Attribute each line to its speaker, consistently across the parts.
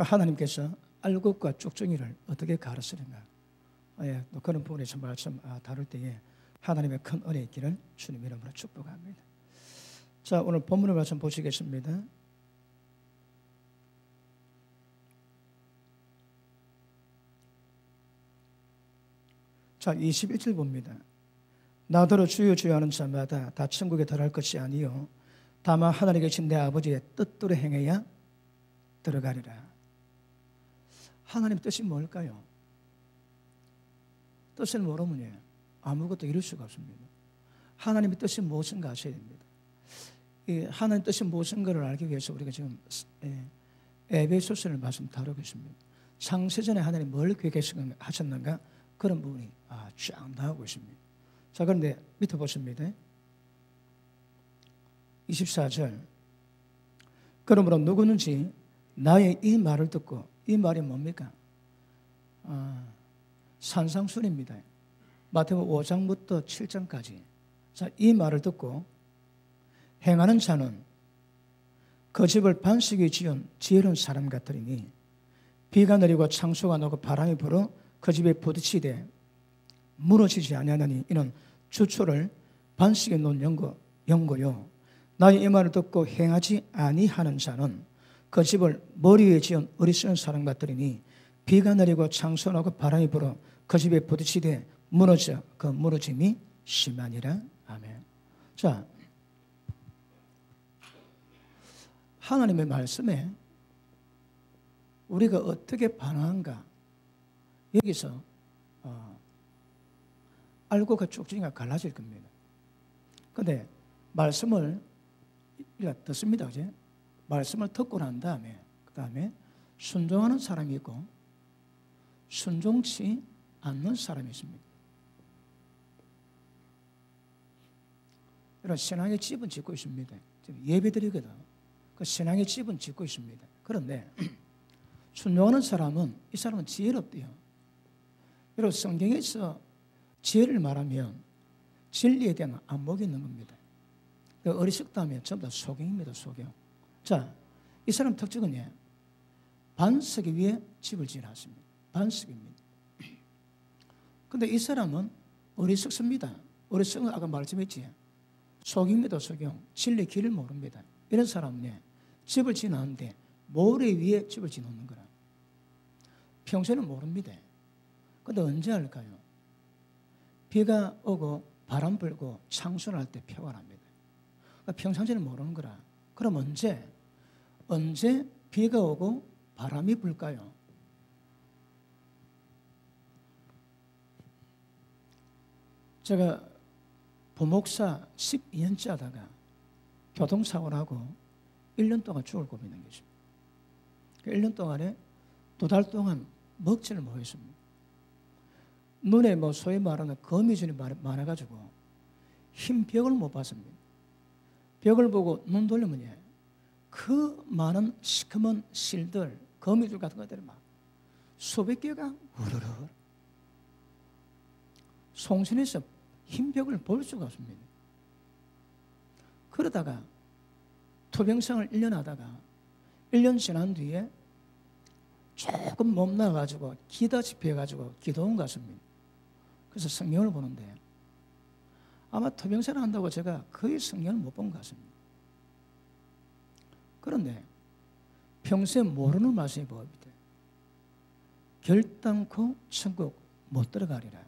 Speaker 1: 하나님께서 알곡과 쪽정이를 어떻게 가르치는가? 또 그런 부분에서 말씀 다룰 때에 하나님의 큰 은혜 있기를 주님 이름으로 축복합니다. 자, 오늘 본문의 말씀 보시겠습니다. 자, 21절 봅니다. 나더러 주여 주여 하는 자마다 다 천국에 들어갈 것이 아니요 다만 하늘에 계신 내 아버지의 뜻대로 행해야 들어가리라. 하나님 뜻이 뭘까요? 뜻을 모르면 아무것도 이룰 수가 없습니다. 하나님의 뜻이 무엇인가 아셔야 됩니다. 이 하나님의 뜻이 무엇인가를 알기 위해서 우리가 지금 에베소서를 말씀 다루고 있습니다. 창세전에 하나님 뭘 계획하셨는가 그런 부분이 쫙 나오고 있습니다. 자, 그런데 밑에 보십니다. 24절. 그러므로 누구든지 나의 이 말을 듣고, 이 말이 뭡니까? 산상순입니다. 마태복음 5장부터 7장까지. 자, 이 말을 듣고 행하는 자는 그 집을 반석에 지은 지혜로운 사람 같으리니 비가 내리고 창수가 나고 바람이 불어 그 집에 부딪히되 무너지지 아니하나니 이는 주초를 반석에 놓은 연고요. 나의 이 말을 듣고 행하지 아니하는 자는 그 집을 머리 위에 지은 어리석은 사람 같으리니 비가 내리고 창수가 나고 바람이 불어 그 집에 부딪히되 무너져 그 무너짐이 심하니라. 아멘. 자, 하나님의 말씀에 우리가 어떻게 반응한가 여기서 알곡과 쪽지가 갈라질 겁니다. 그런데 말씀을 듣습니다. 그제? 말씀을 듣고 난 다음에 그 다음에 순종하는 사람이 있고 순종치 않는 사람이 있습니다. 이런 신앙의 집은 짓고 있습니다. 예배드리거든. 그 신앙의 집은 짓고 있습니다. 그런데 순종하는 사람은 이 사람은 지혜롭대요. 여러분 성경에서 지혜를 말하면 진리에 대한 안목이 있는 겁니다. 어리석다면 전부 다 소경입니다. 소경. 자, 이 사람 특징은 반석 위에 집을 지어놨습니다. 반석입니다. 그런데 이 사람은 어리석습니다. 어리석은 아까 말씀했지. 소경입니다. 소경. 진리의 길을 모릅니다. 이런 사람은 집을 지어놨는데 모래 위에 집을 지어놓는 거라. 평소에는 모릅니다. 그런데 언제 할까요? 비가 오고 바람 불고 창수할 때 표가 납니다. 그러니까 평상시에는 모르는 거라. 그럼 언제 비가 오고 바람이 불까요? 제가 부목사 12년째 하다가 교통사고를 하고 1년 동안 죽을 고민한 것입니다. 1년 동안에 2달 동안 먹지를 못했습니다. 눈에 소위 말하는 거미줄이 많아가지고 흰 벽을 못 봤습니다. 벽을 보고 눈 돌리면 그 많은 시커먼 실들, 거미줄 같은 것들이 막 수백 개가 우르르 송신에서 흰 벽을 볼 수가 없습니다. 그러다가 투병생을 1년 하다가 1년 지난 뒤에 조금 몸 나가지고 기다시피 해가지고 기도원 갔습니다. 그래서 성경을 보는데 아마 투병생을 한다고 제가 거의 성경을 못 본 것 같습니다. 그런데 평소에 모르는 말씀이 보입니다. 결단코 천국 못 들어가리라.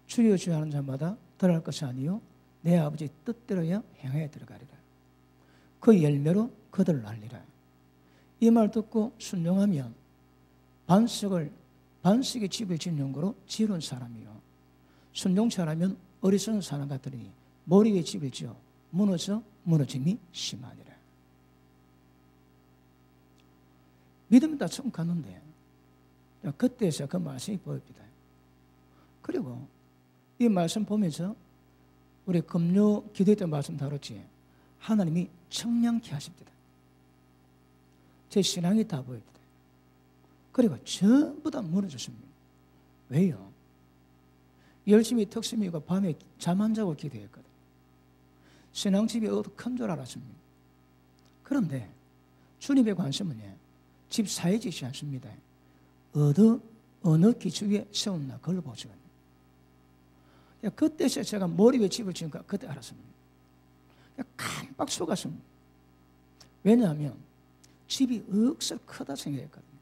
Speaker 1: 주여 주여 하는 자마다 들어갈 것이 아니요 내 아버지 뜻대로야 행하여 들어가리라. 그 열매로 그들을 알리라. 이 말 듣고 순종하면 반석의 집을 짓는 거로 지은 사람이요 순종치 않으면 어리석은 사람 같으니 머리 위에 집을 지어 무너짐이 심하니라. 믿음이 다 천국 갔는데 그때에서 그 말씀이 보입니다. 그리고 이 말씀 보면서 우리 금요 기도회 때 말씀 다뤘지. 하나님이 청량케 하십니다. 제 신앙이 다 보입니다. 그리고 전부 다 무너졌습니다. 왜요? 열심히 턱심이고 밤에 잠 안 자고 기도했거든. 신앙집이 큰 줄 알았습니다. 그런데 주님의 관심은 집 사해지지 않습니다. 어느 기초 위에 세웠나 그걸 보시거든요. 그때 제가 머리 위에 집을 지은가 그때 알았습니다. 깜빡 속았습니다. 왜냐하면 집이 억수로 크다 생각했거든요.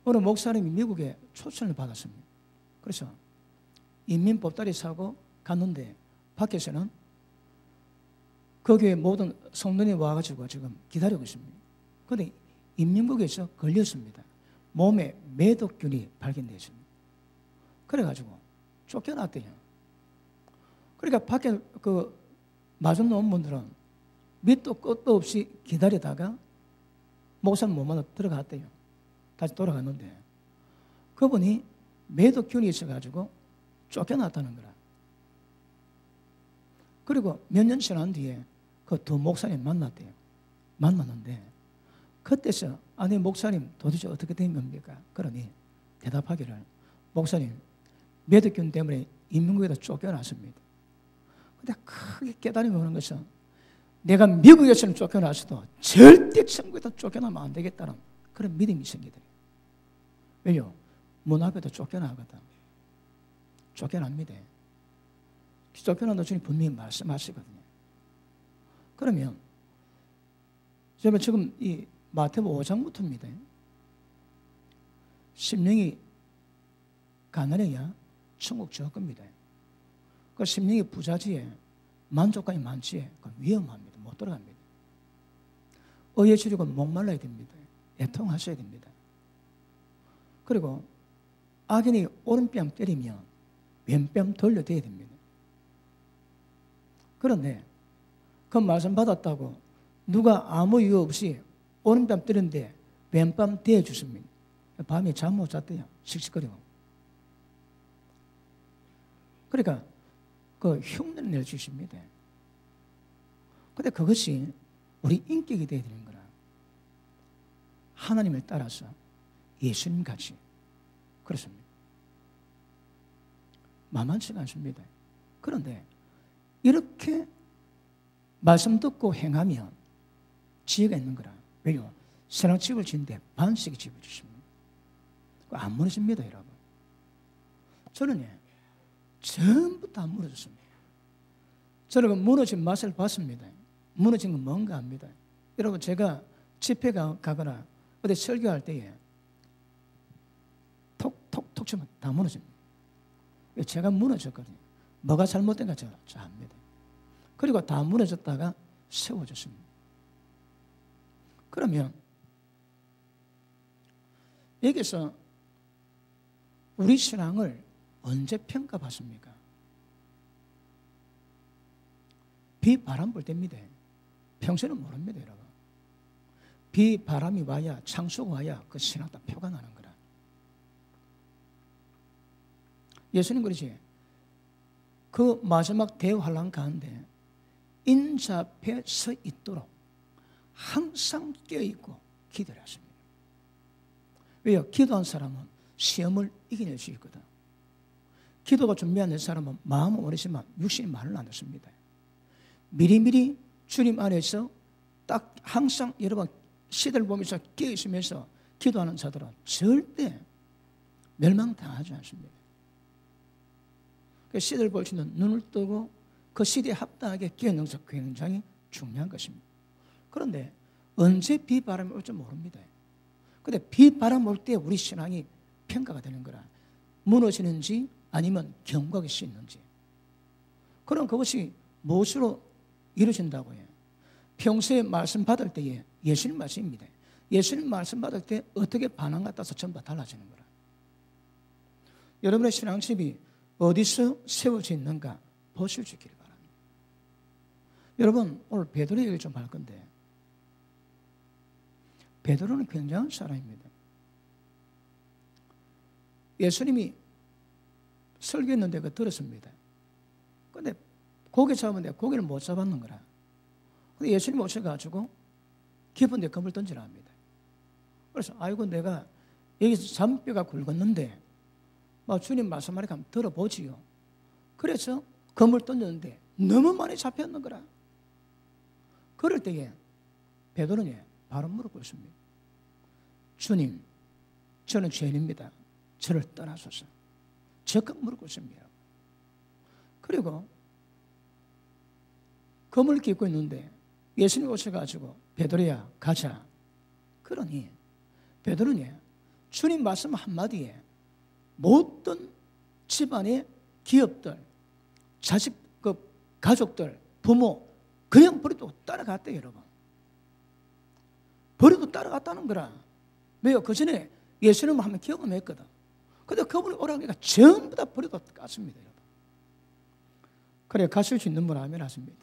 Speaker 1: 어느 목사님이 미국에 초청을 받았습니다. 그래서 인민 보따리 사고 갔는데 밖에서는 거기에 모든 성도님이 와가지고 지금 기다리고 있습니다. 그런데 인민국에서 걸렸습니다. 몸에 매독균이 발견되었습니다. 그래가지고 쫓겨났대요. 그러니까 밖에 그 마중 나온 분들은 밑도 끝도 없이 기다리다가 목사님 몸으로 들어갔대요. 다시 돌아갔는데 그분이 매독균이 있어가지고 쫓겨났다는 거라. 그리고 몇 년 지난 뒤에 그 두 목사님 만났대요. 만났는데 그때서 아니 목사님 도대체 어떻게 된 겁니까? 그러니 대답하기를 목사님 매독균 때문에 인민국에다 쫓겨났습니다. 근데 크게 깨달음이 오는 것은 내가 미국에서는 쫓겨났어도 절대 천국에다 쫓겨나면 안 되겠다는 그런 믿음이 생기더래요. 왜요? 문 앞에도 쫓겨나거든. 쫓겨납니다. 쫓겨난다 주님 분명히 말씀하시거든요. 그러면 제가 지금 이 마태복음 5장부터입니다. 심령이 가난해야 천국 줄 겁니다. 그 심령이 부자지에 만족감이 많지에 위험합니다. 못 들어갑니다. 의에 주려고 목말라야 됩니다. 애통하셔야 됩니다. 그리고 악인이 오른뺨 때리면 왼뺨 돌려대야 됩니다. 그런데 그 말씀 받았다고 누가 아무 이유 없이 오른뺨 때리는데 왼뺨 대주십니다. 밤에 잠 못 잤대요. 씩씩거리고. 그러니까 그 흉내를 내주십니다. 근데 그것이 우리 인격이 되어야 되는 거라. 하나님을 따라서 예수님 같이. 그렇습니다. 만만치가 않습니다. 그런데 이렇게 말씀 듣고 행하면 지혜가 있는 거라. 왜요? 세상 집을 짓는데 반석이 집을 주십니다. 안 무너집니다, 여러분. 저는 전부 다 무너졌습니다. 저는 그 무너진 맛을 봤습니다. 무너진 건 뭔가 합니다. 여러분, 제가 집회 가거나 어디 설교할 때에 톡톡톡 치면 다 무너집니다. 제가 무너졌거든요. 뭐가 잘못된가 제가 압니다. 그리고 다 무너졌다가 세워졌습니다. 그러면 여기서 우리 신앙을 언제 평가받습니까? 비, 바람 불 때입니다. 평소에는 모릅니다, 여러분. 비, 바람이 와야, 창수가 와야 그 신앙 다 표가 나는 거라. 예수님 그러지. 그 마지막 대환란 가운데 인자 앞에 서 있도록 항상 깨어있고 기도를 하십니다. 왜요? 기도한 사람은 시험을 이겨낼 수 있거든. 기도가 준비한 사람은 마음은 어리지만 육신이 말을 안 듣습니다. 미리미리 주님 안에서 딱 항상 여러분 시대를 보면서 깨어있으면서 기도하는 자들은 절대 멸망당하지 않습니다. 그 시대를 볼 수 있는 눈을 뜨고 그 시대에 합당하게 깨어있는 것이 굉장히 중요한 것입니다. 그런데 언제 비바람이 올지 모릅니다. 그런데 비바람 올 때 우리 신앙이 평가가 되는 거라. 무너지는지 아니면 견고하게 서 있는지. 그럼 그것이 무엇으로 이루어진다고 해요? 평소에 말씀 받을 때에 예수님 말씀입니다. 예수님 말씀 받을 때 어떻게 반응에 따라서 전부 달라지는 거라. 여러분의 신앙집이 어디서 세워져 있는가 보실 수 있기를 바랍니다. 여러분 오늘 베드로 얘기를 좀 할 건데 베드로는 굉장한 사람입니다. 예수님이 설교했는데 그거 들었습니다. 그런데 고개 잡았는데 고개를 못 잡았는 거라. 근데 예수님 오셔가지고 깊은 데 검을 던지라 합니다. 그래서 아이고 내가 여기서 잔뼈가 굵었는데 주님 말씀하니까 한번 들어보지요. 그래서 검을 던졌는데 너무 많이 잡혔는 거라. 그럴 때에 베드로는 바로 물어보십니다. 주님, 저는 죄인입니다. 저를 떠나소서. 적극 물고 있습니다. 그리고 검을 깃고 있는데 예수님이 오셔가지고 베드로야 가자. 그러니 베드로는 주님 말씀 한마디에 모든 집안의 기업들, 자식, 가족들, 부모 그냥 버리고 따라갔대요, 여러분. 버리고 따라갔다는 거라. 왜요? 그 전에 예수님을 한번 경험했거든. 근데 그분이 오라고 하니까 전부 다 버리고 갔습니다, 여러분. 그래, 가실 수 있는 분 아멘 하십니다.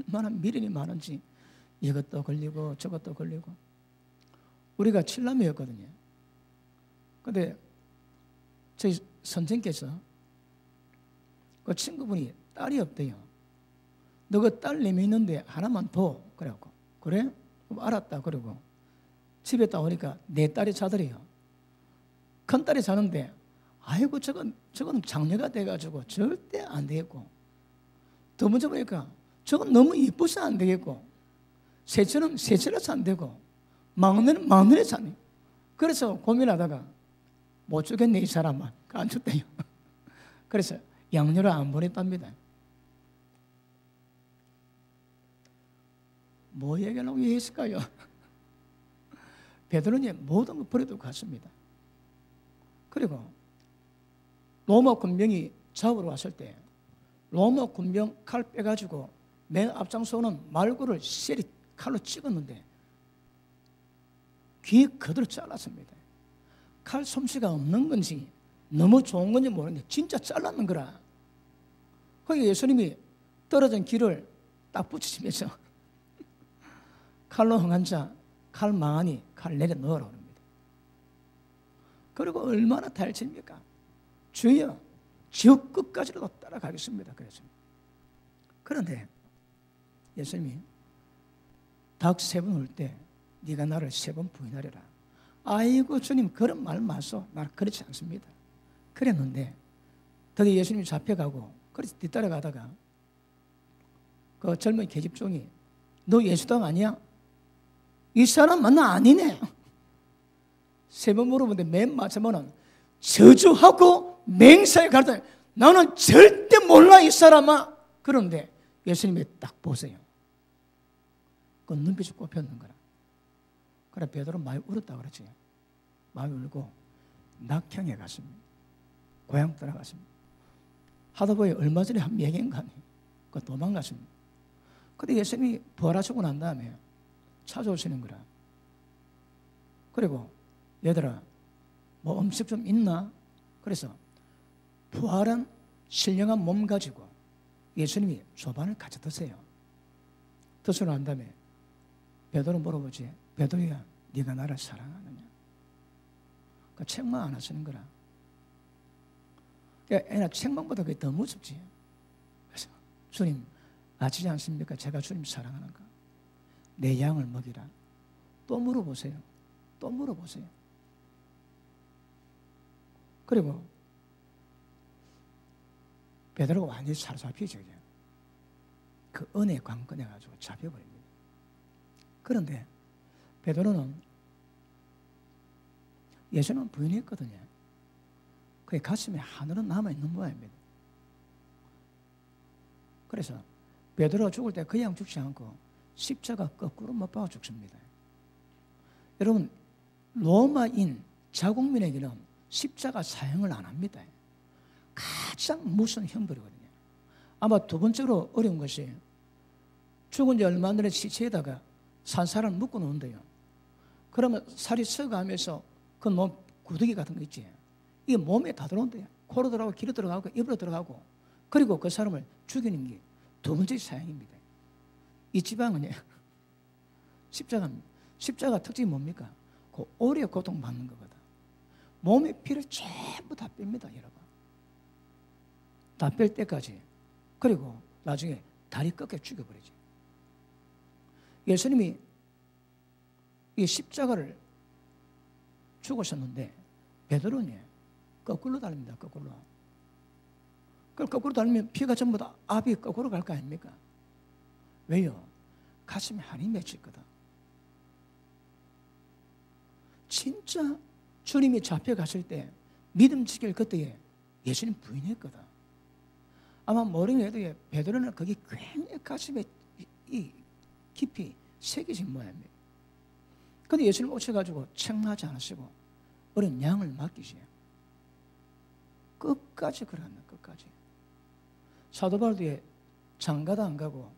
Speaker 1: 얼마나 미련이 많은지 이것도 걸리고 저것도 걸리고. 우리가 7남매였거든요. 근데 저희 선생께서 그 친구분이 딸이 없대요. 너 그 딸 내미 있는데 하나만 둬. 그래갖고 그래? 그럼 알았다. 그러고 집에 딱 오니까 내 딸이 자더래요. 큰 딸이 자는데 아이고 저건 장녀가 돼가지고 절대 안 되겠고, 두 번째 보니까 저건 너무 이뻐서 안 되겠고, 셋째는 셋째라서 안 되고, 막내는 막내라서 안 돼. 그래서 고민하다가 못 주겠네 이 사람만. 안 줬대요. 그래서 양녀를 안 보냈답니다. 뭐 얘기하려고 했을까요? 베드로는 모든 걸 버리고 갔습니다. 그리고 로마 군병이 잡으러 왔을 때 로마 군병 칼 빼가지고 맨 앞장서는 말구를 셀이 칼로 찍었는데 귀에 그대로 잘랐습니다. 칼 솜씨가 없는 건지 너무 좋은 건지 모르는데 진짜 잘랐는 거라. 거기 예수님이 떨어진 길을 딱 붙이시면서 칼로 흥한 자, 칼 망하니 칼 내려 넣으라 합니다. 그리고 얼마나 달칩니까? 주여, 지옥 끝까지라도 따라가겠습니다. 그랬습니다. 그런데 예수님이 닭 3번 올 때 네가 나를 3번 부인하리라. 아이고 주님, 그런 말 마소. 나 그렇지 않습니다. 그랬는데 드디어 예수님이 잡혀가고 그래서 뒤따라가다가 그 젊은 계집종이 너 예수당 아니야? 이 사람은 나 아니네. 3번 물어보는데 맨 마지막은 저주하고 맹세에 가르쳐 나는 절대 몰라 이 사람아. 그런데 예수님이 딱 보세요. 그 눈빛이 꼽혔는 거라. 그래 베드로 많이 울었다 그러지. 많이 울고 낙향에 갔습니다. 고향 떠나갔습니다. 하다 보니 얼마 전에 한 명인가니 그 도망갔습니다. 근데 예수님이 부활하시고 난 다음에 찾아오시는 거라. 그리고 얘들아 뭐 음식 좀 있나? 그래서 부활한 신령한 몸 가지고 예수님이 소반을 가져 드세요. 드시고 난 다음에 베드로 물어보지. 베드로야, 네가 나를 사랑하느냐? 그 책망 안 하시는 거라. 애나 책망보다 그게 더 무섭지. 그래서 주님 아시지 않습니까? 제가 주님 사랑하는가? 내 양을 먹이라. 또 물어보세요. 또 물어보세요. 그리고 베드로가 완전히 사로잡히죠. 그 은혜 관건해가지고 잡혀버립니다. 그런데 베드로는 예수님은 부인했거든요. 그의 가슴에 하늘은 남아있는 모양입니다. 그래서 베드로가 죽을 때 그냥 죽지 않고 십자가 거꾸로 못 박아 죽습니다. 여러분 로마인 자국민에게는 십자가 사형을 안 합니다. 가장 무서운 형벌이거든요. 아마 두 번째로 어려운 것이 죽은 지 얼마 전에 시체에다가 산사를 묶어 놓은대요. 그러면 살이 썩어가면서 그 몸 구더기 같은 거 있지. 이게 몸에 다 들어온대요. 코로 들어가고 귀로 들어가고 입으로 들어가고. 그리고 그 사람을 죽이는 게 두 번째 사형입니다. 이 지방은요 십자가입니다. 십자가 특징이 뭡니까? 그 오래 고통받는 거거든. 몸의 피를 전부 다 뺍니다, 여러분. 다 뺄 때까지. 그리고 나중에 다리 꺾여 죽여버리지. 예수님이 이 십자가를 죽으셨는데 베드로는 거꾸로 달립니다. 거꾸로. 그걸 거꾸로 달리면 피가 전부 다 압이 거꾸로 갈 거 아닙니까? 왜요? 가슴에 한이 맺혀있거든. 진짜 주님이 잡혀갔을 때 믿음직일 그때에 예수님 부인했거든. 아마 모르는 애도 베드로는 거기 굉장히 가슴에 깊이 새겨진 모양이에요. 근데 예수님 오셔가지고 책망하지 않으시고 어린 양을 맡기세요. 끝까지 그러는 끝까지. 사도 바울도 장가도 안 가고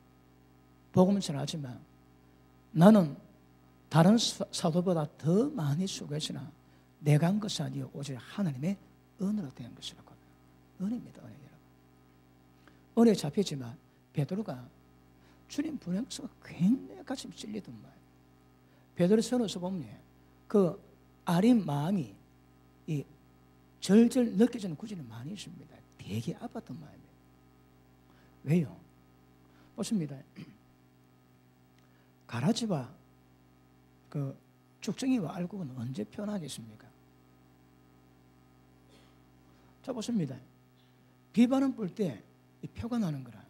Speaker 1: 복음은 전하지만 나는 다른 사도보다 더 많이 수고했으나 내가 한 것이 아니요 오직 하나님의 은혜로 된 것이라고. 은혜입니다. 은혜 여러분. 은혜에 잡혔지만 베드로가 주님 부인해서 굉장히 가슴이 찔리던 말. 베드로서에서 보면 그 아린 마음이 이 절절 느껴지는 구절이 많이 있습니다. 되게 아팠던 마음이에요. 왜요? 보십니다. 가라지와 그 쭉정이와 알곡은 언제 표현하겠습니까? 자 보십니다. 비바람 불 때 이 표가 나는 거라.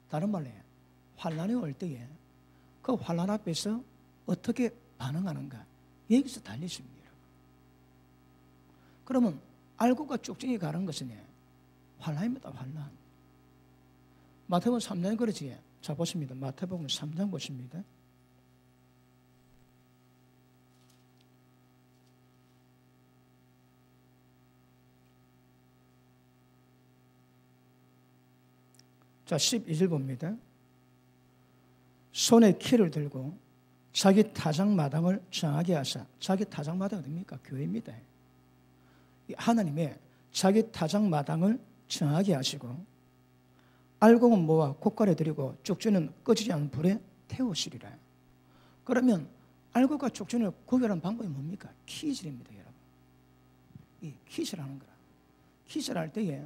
Speaker 1: 다른 말로 환란이 올 때에 그 환란 앞에서 어떻게 반응하는가 여기서 달리십니다. 그러면 알곡과 쭉정이 가는 것은 환란입니다. 환란. 마태복음 3장 그러지. 자 보십니다. 마태복음 3장 보십니다. 자 12절 봅니다. 손에 키를 들고 자기 타작마당을 정하게 하사. 자기 타작마당은 어딥니까? 교회입니다. 하나님의 자기 타작마당을 정하게 하시고 알곡은 모아 곶간에 들이고 쭉지는 꺼지지 않은 불에 태우시리라. 그러면 알곡과 쭉지를 구별하는 방법이 뭡니까? 키질입니다, 여러분. 이 키질하는 거라. 키질할 때에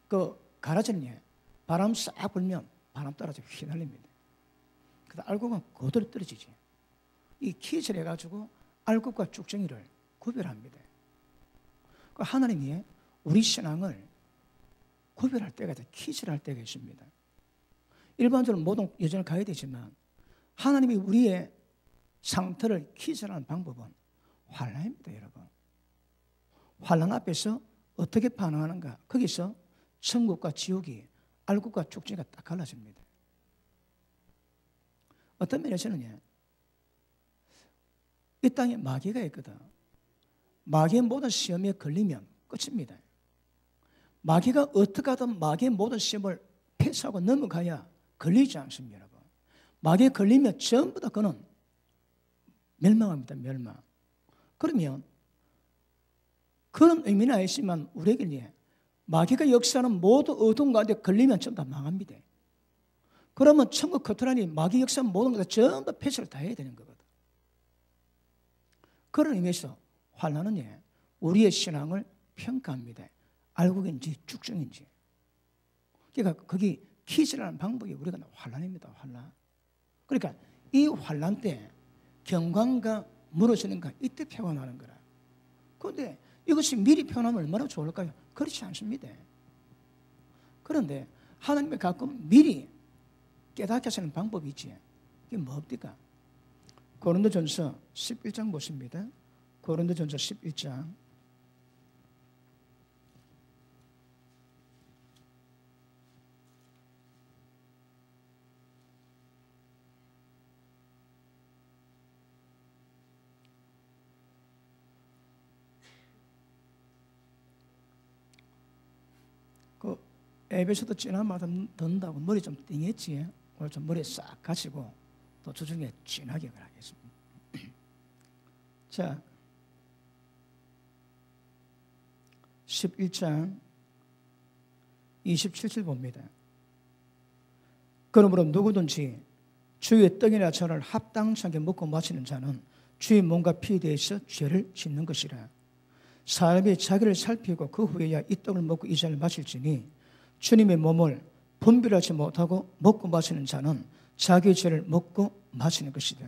Speaker 1: 그 가라지는 바람 싹 불면 바람 따라서 휘날립니다. 그래서 알곡은 그대로 떨어지지. 이 키질해 가지고 알곡과 쭉정이를 구별합니다. 하나님이 우리 신앙을 구별할 때가 있다. 키질할 때가 있습니다. 일반적으로 모든 여정을 가야 되지만 하나님이 우리의 상태를 키질하는 방법은 환란입니다, 여러분. 환란 앞에서 어떻게 반응하는가? 거기서 천국과 지옥이 알곡과 쭉정이가 딱 갈라집니다. 어떤 면에서는 이 땅에 마귀가 있거든. 마귀의 모든 시험에 걸리면 끝입니다. 마귀가 어떻게 하든 마귀의 모든 시험을 패스하고 넘어가야 걸리지 않습니다, 여러분. 마귀에 걸리면 전부 다 그는 멸망합니다, 멸망. 그러면 그런 의미는 아니지만 우리에게 마귀가 역사하는 모든 어둠 가운데 걸리면 전부 다 망합니다. 그러면 천국 커트라니 마귀 역사하는 모든 것을 전부 다 패스를 다 해야 되는 거거든. 그런 의미에서 환란은 우리의 신앙을 평가합니다. 알곡인지 쭉정인지. 그러니까 거기 키즈라는 방법이 우리가 환란입니다. 환란. 그러니까 이 환란 때 경광과 무너지는가 이때 표가 나는 거라. 그런데 이것이 미리 표현하면 얼마나 좋을까요? 그렇지 않습니다. 그런데 하나님이 가끔 미리 깨닫게 하시는 방법이 있지. 이게 뭡니까? 고린도전서 11장 보십니다. 고린도전서 11장 그 에베소도 지나마다 든다고 머리 좀 띵했지. 오늘 좀 머리 싹 가지고 또 주중에 진하게 하겠습니다. 자, 11장 27절 봅니다. 그러므로 누구든지 주의 떡이나 잔을 합당하게 먹고 마시는 자는 주의 몸과 피에 대해서 죄를 짓는 것이라. 사람이 자기를 살피고 그 후에야 이 떡을 먹고 이 잔을 마실지니 주님의 몸을 분별하지 못하고 먹고 마시는 자는 자기의 죄를 먹고 마시는 것이다.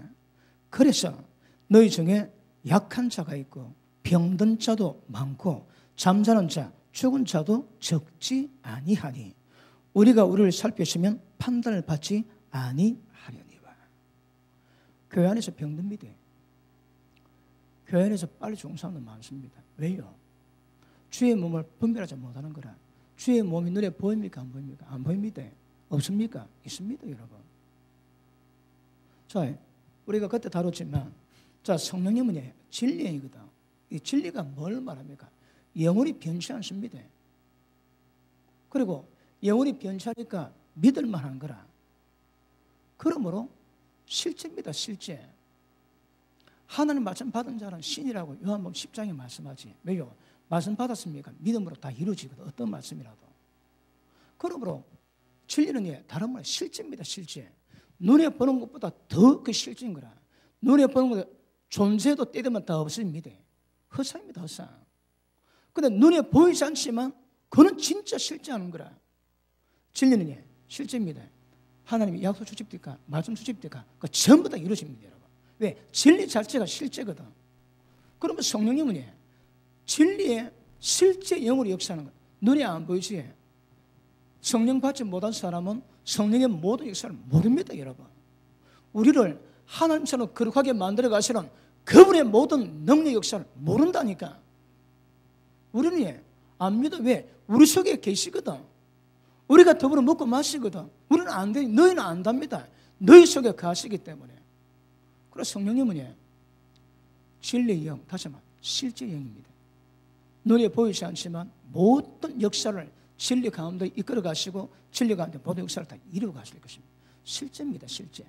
Speaker 1: 그래서 너희 중에 약한 자가 있고 병든 자도 많고 잠자는 자, 죽은 자도 적지 아니하니 우리가 우리를 살폈으면 판단을 받지 아니하려니와. 교회 안에서 병듭니다. 교회 안에서 빨리 죽은 사람도 많습니다. 왜요? 주의 몸을 분별하지 못하는 거라. 주의 몸이 눈에 보입니까? 안 보입니까? 안 보입니다. 없습니까? 있습니다, 여러분. 자, 우리가 그때 다뤘지만, 자, 성령님은 진리이거든. 이 진리가 뭘 말합니까? 영혼이 변치 않습니다. 그리고 영혼이 변치하니까 믿을 만한 거라. 그러므로 실제입니다, 실제. 하나님 말씀 받은 자는 신이라고 요한복음 10장에 말씀하지. 왜요? 말씀 받았습니까? 믿음으로 다 이루어지거든. 어떤 말씀이라도. 그러므로 진리는 다른 말 실제입니다, 실제. 눈에 보는 것보다 더 그 실제인 거라. 눈에 보는 것보다 존재도 때 되면 다 없습니다. 허상입니다, 허상. 근데 눈에 보이지 않지만 그는 진짜 실제하는 거라. 진리는 실제입니다. 하나님이 약속 수집될까, 말씀 수집될까, 그 전부 다 이루어집니다, 여러분. 왜? 진리 자체가 실제거든. 그러면 성령님은 진리의 실제 영으로 역사하는 거야. 눈에 안 보이지. 성령 받지 못한 사람은 성령의 모든 역사를 모릅니다, 여러분. 우리를 하나님처럼 거룩하게 만들어 가시는 그분의 모든 능력 역사를 모른다니까. 우리는 안 믿어. 왜? 우리 속에 계시거든. 우리가 더불어 먹고 마시거든. 우리는 안 돼. 너희는 안답니다. 너희 속에 가시기 때문에. 그래서 성령님은 진리의 영, 다시 말해 실제 영입니다. 눈에 보이지 않지만 모든 역사를 진리 가운데 이끌어 가시고 진리 가운데 모든 역사를 다 이루어 가실 것입니다. 실제입니다, 실제.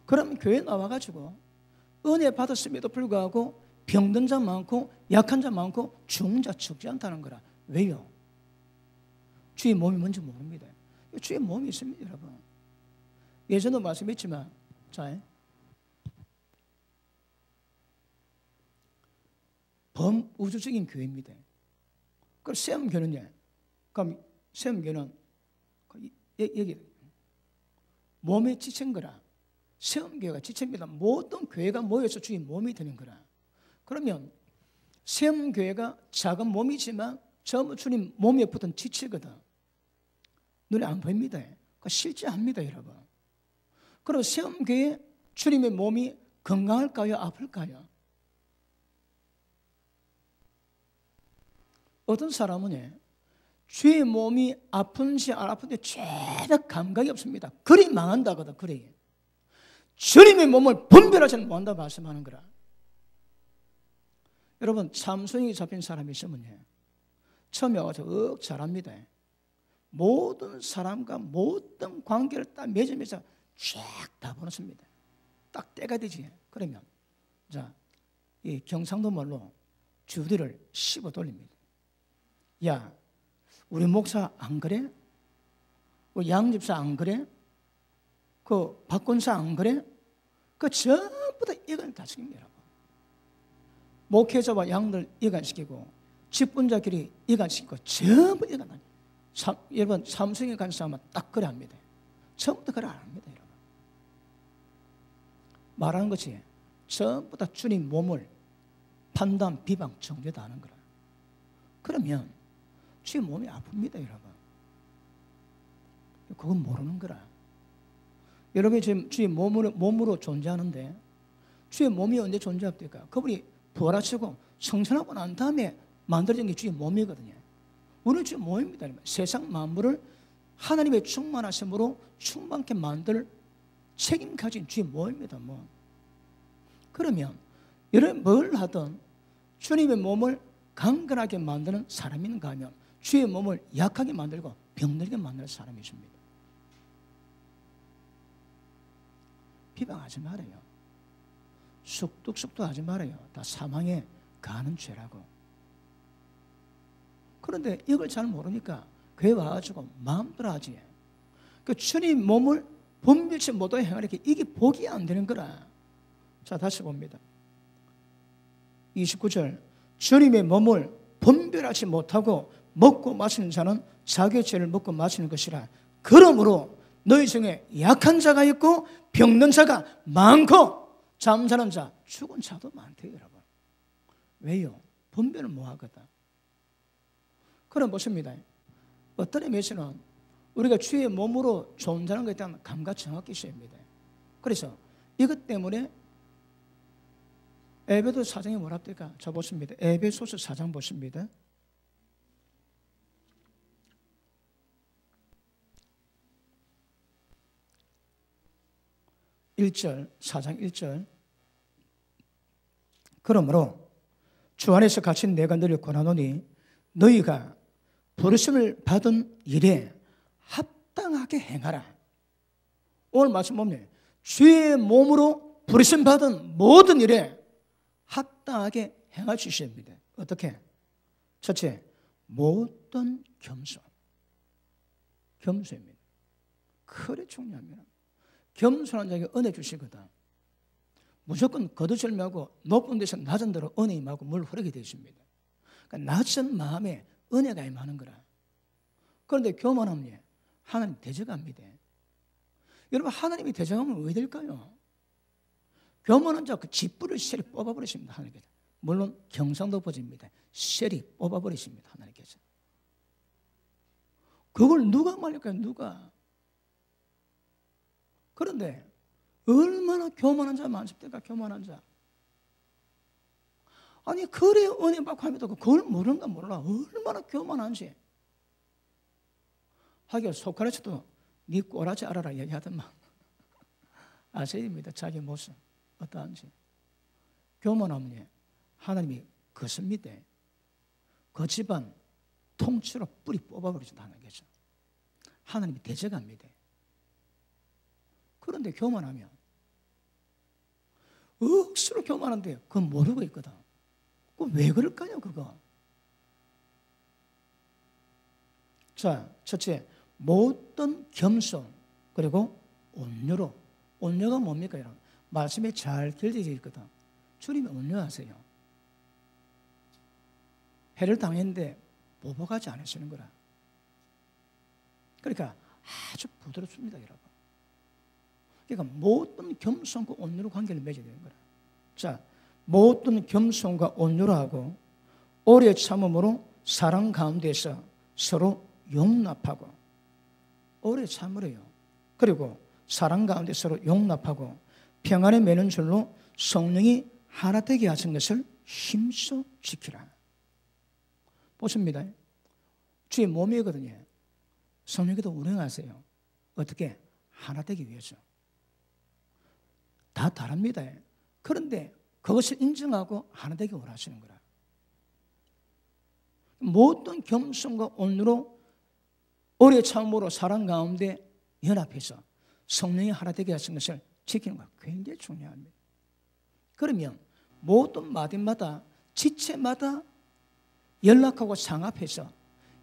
Speaker 1: 그럼 교회 나와가지고 은혜 받았음에도 불구하고 병든 자 많고 약한 자 많고 죽은 자 적지 않다는 거라. 왜요? 주의 몸이 뭔지 모릅니다. 주의 몸이 있습니다, 여러분. 예전도 말씀했지만, 자, 범우주적인 교회입니다. 그 세움교는요, 그럼 세움교는 여기 몸에 지친 거라. 세움교회가 지칩니다. 모든 교회가 모여서 주의 몸이 되는 거라. 그러면 세움교회가 작은 몸이지만 전부 주님 몸에 붙은 지치거든. 눈에 안 보입니다. 실제합니다, 여러분. 그럼 세움교회 주님의 몸이 건강할까요? 아플까요? 어떤 사람은 주의 몸이 아픈지 안 아픈지 전혀 감각이 없습니다. 그리 망한다거든, 그리. 주님의 몸을 분별하지 못한다 말씀하는 거라. 여러분, 참선이 잡힌 사람이 있으면 처음에 와서 잘합니다. 모든 사람과 모든 관계를 딱 맺으면서 쫙 다 보냈습니다. 딱 때가 되지. 그러면 자, 이 경상도 말로 주디를 씹어 돌립니다. 야, 우리 목사 안 그래? 우리 양집사 안 그래? 그 박권사 안 그래? 그 전부 다 이건 다 시킵니다, 여러분. 목회자와 양들 이간시키고 직분자끼리 이간시키고 전부 이간. 여러분, 삼성에 간 사람은 딱 그래 합니다. 전부 다 그래 안 합니다, 여러분. 말하는 것이 전부 다 주님 몸을 판단, 비방, 정죄 다 하는 거라. 그러면 주의 몸이 아픕니다, 여러분. 그건 모르는 거라. 여러분이 지금 주의 몸으로 존재하는데 주의 몸이 언제 존재합니까? 그분이 부활하시고 성천하고 난 다음에 만들어진 게 주의 몸이거든요. 우리는 주의 몸입니다. 세상 만물을 하나님의 충만하심으로 충만케 만들 책임 가진 주의 몸입니다. 뭐. 그러면 여러분 뭘 하든 주님의 몸을 강건하게 만드는 사람이 있는가 하면 주의 몸을 약하게 만들고 병들게 만드는 사람이 있습니다. 비방하지 말아요. 쑥뚝쑥뚝 하지 말아요. 다 사망에 가는 죄라고. 그런데 이걸 잘 모르니까 교회 와가지고 마음대로 하지. 그 주님 몸을 분별치 못하게 행하니까 이게 복이 안 되는 거라. 자, 다시 봅니다. 29절. 주님의 몸을 분별하지 못하고 먹고 마시는 자는 자기의 죄를 먹고 마시는 것이라. 그러므로 너희 중에 약한 자가 있고 병든 자가 많고 잠자는 자, 죽은 자도 많대요, 여러분. 왜요? 분별을 못 하거든. 그럼 보십니다. 어떤 의미에서는 우리가 주의 몸으로 존재하는 것에 대한 감각 정확히 있어야 합니다. 그래서 이것 때문에 에베소 4장이 뭐랍니까? 자 보십니다. 에베소서 4장 보십니다. 1절, 4장 1절. 그러므로 주 안에서 갇힌 내가 너를 권하노니 너희가 부르심을 받은 일에 합당하게 행하라. 오늘 말씀 보면 주의 몸으로 부르심 받은 모든 일에 합당하게 행할 수 있습니다. 어떻게? 첫째, 모든 겸손. 겸손입니다. 그래 중요합니다. 겸손한 자에게 은혜 주시거든. 무조건 거두절미하고 높은 데서 낮은 데로 은혜 임하고 물 흐르게 되어 있습니다. 그러니까 낮은 마음에 은혜가 임하는 거라. 그런데 교만하면 하나님 대적합니다. 여러분 하나님이 대적하면 왜 될까요? 교만한 자 그 쥐뿔을 셀이 뽑아버리십니다. 하나님께서. 물론 경상도 버전입니다. 셀이 뽑아버리십니다. 하나님께서. 그걸 누가 말릴까요? 누가? 그런데 얼마나 교만한 자 많습니까? 교만한 자. 아니 그래 은혜 받고 하면도 그걸 모르는가 몰라. 얼마나 교만한지. 하긴 소크라테스도 네 꼬라지 알아라 얘기하더만. 아셔야 됩니다. 자기 모습 어떠한지. 교만하면 하나님이 거습니다. 그 집안 통째로 뿌리 뽑아버리신다는 거죠. 하나님이 대적합니다. 그런데 교만하면 억수로 교만한데 그건 모르고 있거든. 그거 왜 그럴까요 그거? 자, 첫째 모든 겸손 그리고 온유로. 온유가 뭡니까 여러분? 말씀에 잘 길들여져 있거든. 주님이 온유하세요. 해를 당했는데 보복하지 않으시는 거라. 그러니까 아주 부드럽습니다 여러분. 그러니까 모든 겸손과 온유로 관계를 맺어야 되는 거라. 자, 모든 겸손과 온유로 하고 오래 참음으로 사랑 가운데서 서로 용납하고 오래 참으래요. 그리고 사랑 가운데 서로 용납하고 평안에 매는 줄로 성령이 하나 되게 하신 것을 힘써 지키라. 보십니다. 주의 몸이거든요. 성령께도 운행하세요. 어떻게? 하나 되기 위해서. 다 다릅니다. 그런데 그것을 인정하고 하나 되기 원하시는 거라. 모든 겸손과 온유로 오래 참음으로 사랑 가운데 연합해서 성령이 하나 되게 하신 것을 지키는 것 굉장히 중요합니다. 그러면 모든 마디마다 지체마다 연락하고 상합해서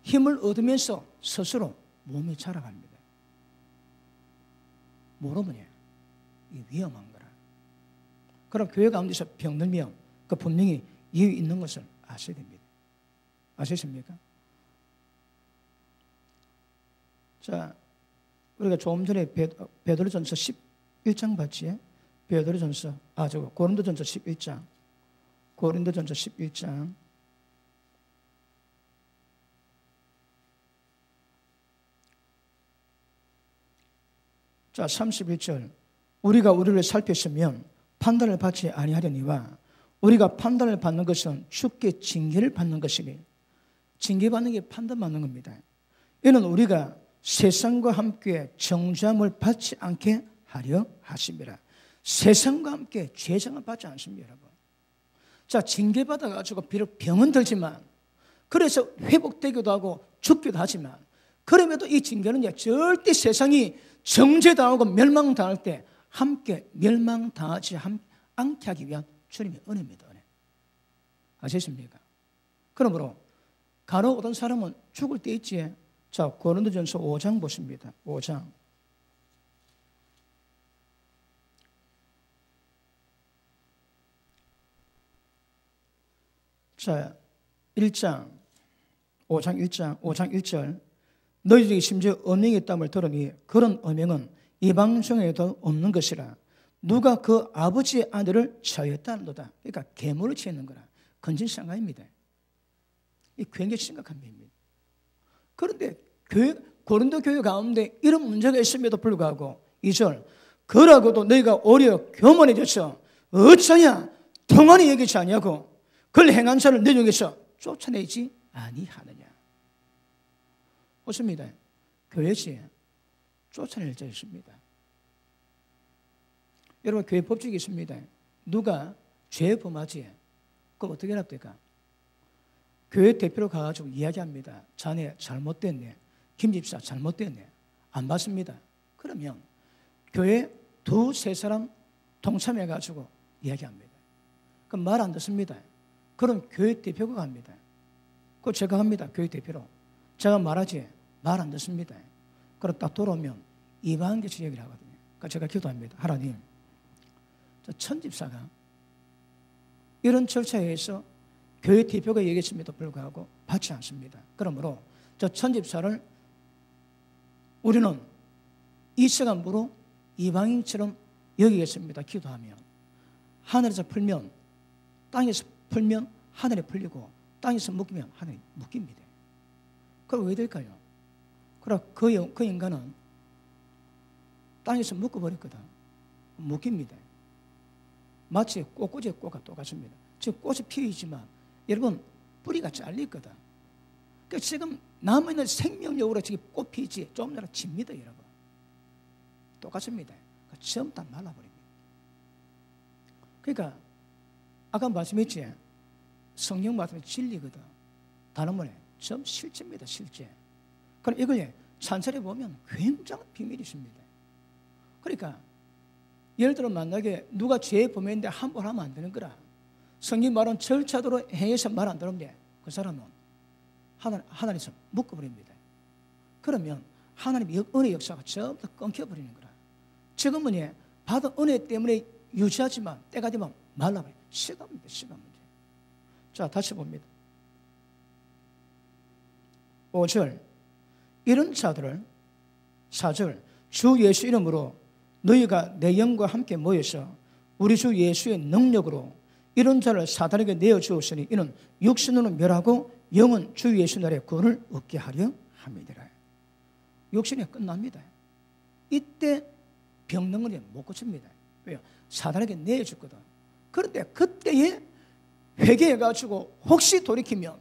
Speaker 1: 힘을 얻으면서 스스로 몸이 자라갑니다. 모르면 이 위험한 거라. 그럼 교회 가운데서 병들면 그 분명히 이유 있는 것을 아셔야 됩니다. 아시십니까? 자, 우리가 조금 전에 베드로전서 11장 봤지? 베드로전서, 고린도전서 11장. 고린도전서 11장. 자, 31절. 우리가 우리를 살폈으면 판단을 받지 아니하려니와 우리가 판단을 받는 것은 주께 징계를 받는 것이니 징계받는 게 판단받는 겁니다. 이는 우리가 세상과 함께 정죄함을 받지 않게 하려 하심이라. 세상과 함께 죄정을 받지 않습니다, 여러분. 자, 징계받아가지고 비록 병은 들지만 그래서 회복되기도 하고 죽기도 하지만 그럼에도 이 징계는 절대 세상이 정죄당하고 멸망당할 때 함께 멸망당하지 않게 하기 위한 주님의 은혜입니다. 은혜. 아시십니까? 그러므로 간혹 어떤 사람은 죽을 때 있지. 자, 고린도전서 5장 보십니다. 5장. 자, 1장. 5장 1절. 너희들이 심지어 언행의 땀을 들으니 그런 언행은 이방 중에도 없는 것이라. 누가 그 아버지의 아들을 처했다는도다. 그러니까 계물을 취하는 거라. 건진상가입니다. 이 굉장히 심각한 일입니다. 그런데 고린도 교회 가운데 이런 문제가 있음에도 불구하고 2절 그러고도 너희가 오히려 교만해져서 어쩌냐 동안히 여기지 아니하고 그를 행한 자를 내 중에서 쫓아내지 아니하느냐. 보십니다. 교회지 쫓아낼 자 있습니다. 여러분, 교회 법칙이 있습니다. 누가 죄 범하지, 그럼 어떻게 해야 됩니까? 교회 대표로 가가지고 이야기합니다. 자네 잘못됐네. 김 집사 잘못됐네. 안 받습니다. 그러면 교회 두세 사람 동참해가지고 이야기합니다. 그럼 말 안 듣습니다. 그럼 교회 대표가 갑니다. 그거 제가 합니다. 교회 대표로. 제가 말하지 말 안 듣습니다. 그럼 딱 돌아오면 이방계시 얘기를 하거든요. 그러니까 제가 기도합니다. 하나님, 저 천집사가 이런 절차에 의해서 교회 대표가 얘기했음에도 불구하고 받지 않습니다. 그러므로 저 천집사를 우리는 이 시간부로 이방인처럼 여기겠습니다. 기도하면 하늘에서 풀면, 땅에서 풀면 하늘에 풀리고, 땅에서 묶이면 하늘에 묶입니다. 그럼 왜 될까요? 그럼 그 인간은 땅에서 묶어버렸거든. 묶입니다. 마치 꽃꽂이의 꽃과 똑같습니다. 지금 꽃이 피어있지만 여러분 뿌리가 잘리거든. 그러니까 지금 남아있는 생명력으로 지금 꽃 피지 좀 전에 집니다. 여러분 똑같습니다. 전부 다 말라버립니다. 그러니까 아까 말씀했지, 성경 말씀이 진리거든. 다른 말에 전 실제입니다. 실제. 그럼 이걸 찬찬히 보면 굉장한 비밀이 있습니다. 그러니까 예를 들어 만약에 누가 죄 범했는데 함부로 하면 안 되는 거라. 성경 말은 절차대로 행해서 말 안 들으면 그 사람은 하나님께서 묶어버립니다. 그러면 하나님의 은혜 역사가 전부 다 끊겨버리는 거라. 지금은 받은 은혜 때문에 유지하지만 때가 되면 말라버려요. 시간입니다. 시간 문제. 자, 다시 봅니다. 5절, 이런 자들을 4절, 주 예수 이름으로 너희가 내 영과 함께 모여서 우리 주 예수의 능력으로 이런 자를 사단에게 내어주었으니 이는 육신으로 멸하고 영은 주 예수 나라의 구원을 얻게 하려 함이니라. 육신이 끝납니다. 이때 병능을 못 고칩니다. 왜요? 사단에게 내어줬거든. 그런데 그때에 회개해가지고 혹시 돌이키면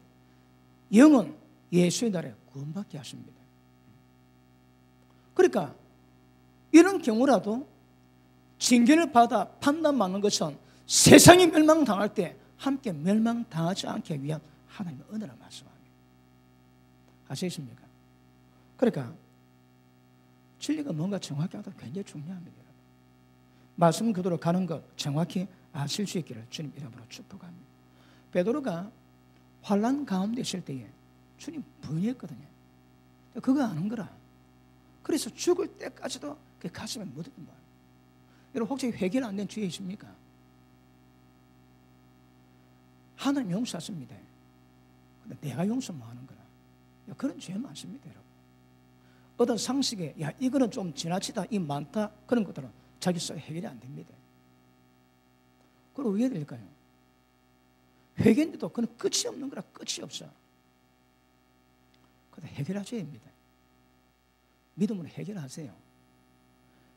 Speaker 1: 영은 예수의 나라에 구원받게 하십니다. 그러니까 이런 경우라도 징계를 받아 판단받는 것은 세상이 멸망당할 때 함께 멸망당하지 않게 위한 하나님의 은혜를 말씀합니다. 아시겠습니까? 그러니까 진리가 뭔가 정확히 하도록 굉장히 중요합니다. 여러분. 말씀 그대로 가는 것 정확히 아실 수 있기를 주님 이름으로 축복합니다. 베드로가 환난 가운데 있을 때에 주님 부인했거든요. 그거 아는 거라. 그래서 죽을 때까지도 그 가슴에 묻었던 거예요. 여러분 혹시 회개는 안 된 주에 있습니까? 하나님 용서하십니다. 근데 내가 용서 뭐 하는 거라. 그런 죄 많습니다, 여러분. 어떤 상식에 야 이거는 좀 지나치다, 이 많다, 그런 것들은 자기 스스로 해결이 안 됩니다. 그럼 왜 될까요? 회개인데도 그건 끝이 없는 거라. 끝이 없어. 그런데 해결하셔야 합니다. 믿음으로 해결하세요.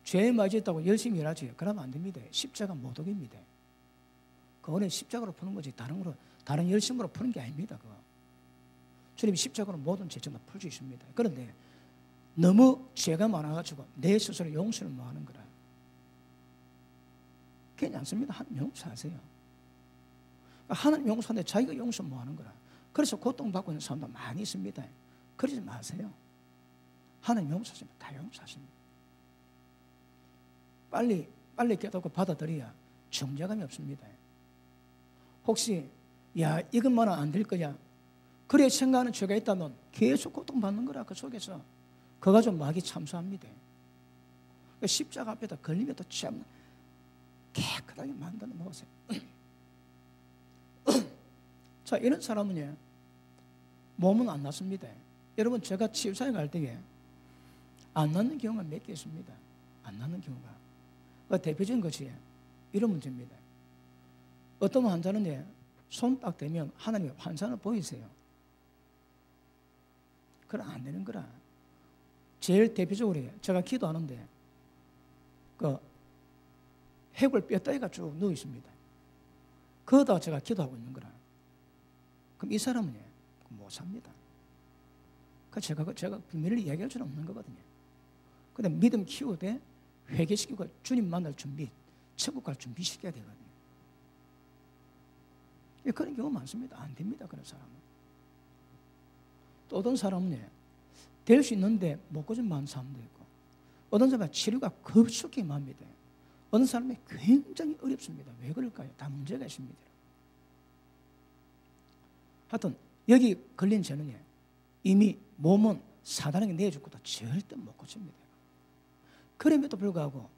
Speaker 1: 죄에 맞이했다고 열심히 일하지 그러면 안 됩니다. 십자가 모독입니다. 그거는 십자가로 푸는 거지 다른 열심으로 푸는 게 아닙니다. 그거. 주님이 십자가로 모든 죄 전부 풀 수 있습니다. 그런데 너무 죄가 많아가지고 내 스스로 용서를 못 하는 거라. 괜찮습니다. 하나님 용서하세요. 하나님 용서하는데 자기가 용서 못 하는 거라. 그래서 고통받고 있는 사람도 많이 있습니다. 그러지 마세요. 하나님 용서하시면 다 용서하십니다. 빨리 깨닫고 받아들여야 정죄감이 없습니다. 혹시 야 이것만은 안 될 거야, 그래 생각하는 죄가 있다면 계속 고통받는 거라. 그 속에서 그거 좀 마귀 참수합니다. 십자가 앞에다 걸리면 또 참 깨끗하게 만들어 놓으세요. 자, 이런 사람은 몸은 안 낫습니다. 여러분 제가 치유사에 갈 때에 안 낫는 경우가 몇 개 있습니다. 안 낫는 경우가. 대표적인 것이 이런 문제입니다. 어떤 환자는 손 딱 대면 하나님의 환상을 보이세요. 그건 안 되는 거라. 제일 대표적으로 제가 기도하는데 그 해골 뼈다귀가 쭉 누워 있습니다. 그러다 제가 기도하고 있는 거라. 그럼 이 사람은 못 삽니다. 제가 비밀을 이야기할 수는 없는 거거든요. 근데 믿음 키우되 회개시키고 주님 만날 준비, 천국 갈 준비 시켜야 되거든요. 그런 경우 많습니다. 안 됩니다. 그런 사람은. 또 어떤 사람은 될 수 있는데 못 고친 많은 사람도 있고, 어떤 사람은 치료가 급속히 맙니다. 어떤 사람은 굉장히 어렵습니다. 왜 그럴까요? 다 문제가 있습니다. 하여튼 여기 걸린 죄는 이미 몸은 사단에게 내줄 것도 절대 못 고칩니다. 그럼에도 불구하고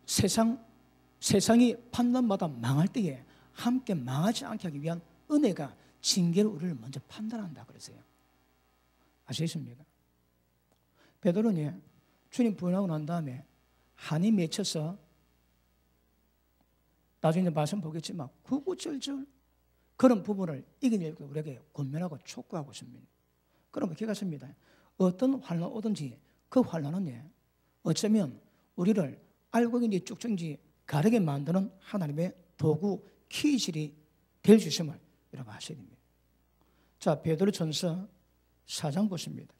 Speaker 1: 세상이 판단마다 망할 때에 함께 망하지 않게 하기 위한 은혜가 징계로 우리를 먼저 판단한다 그러세요. 아시겠습니까? 베드로는 주님 부인하고 난 다음에 한이 맺혀서 나중에 말씀 보겠지만 구구절절 그런 부분을 이겨내고 우리에게 권면하고 촉구하고 있습니다. 그러면 기억하십니다. 어떤 환난 오든지 그 환난은 어쩌면 우리를 알곡인지 쭉쭉인지 가르게 만드는 하나님의 도구 키질이 될 수 있음을 여러분 아셔야 됩니다. 자, 베드로전서 4장 보십니다.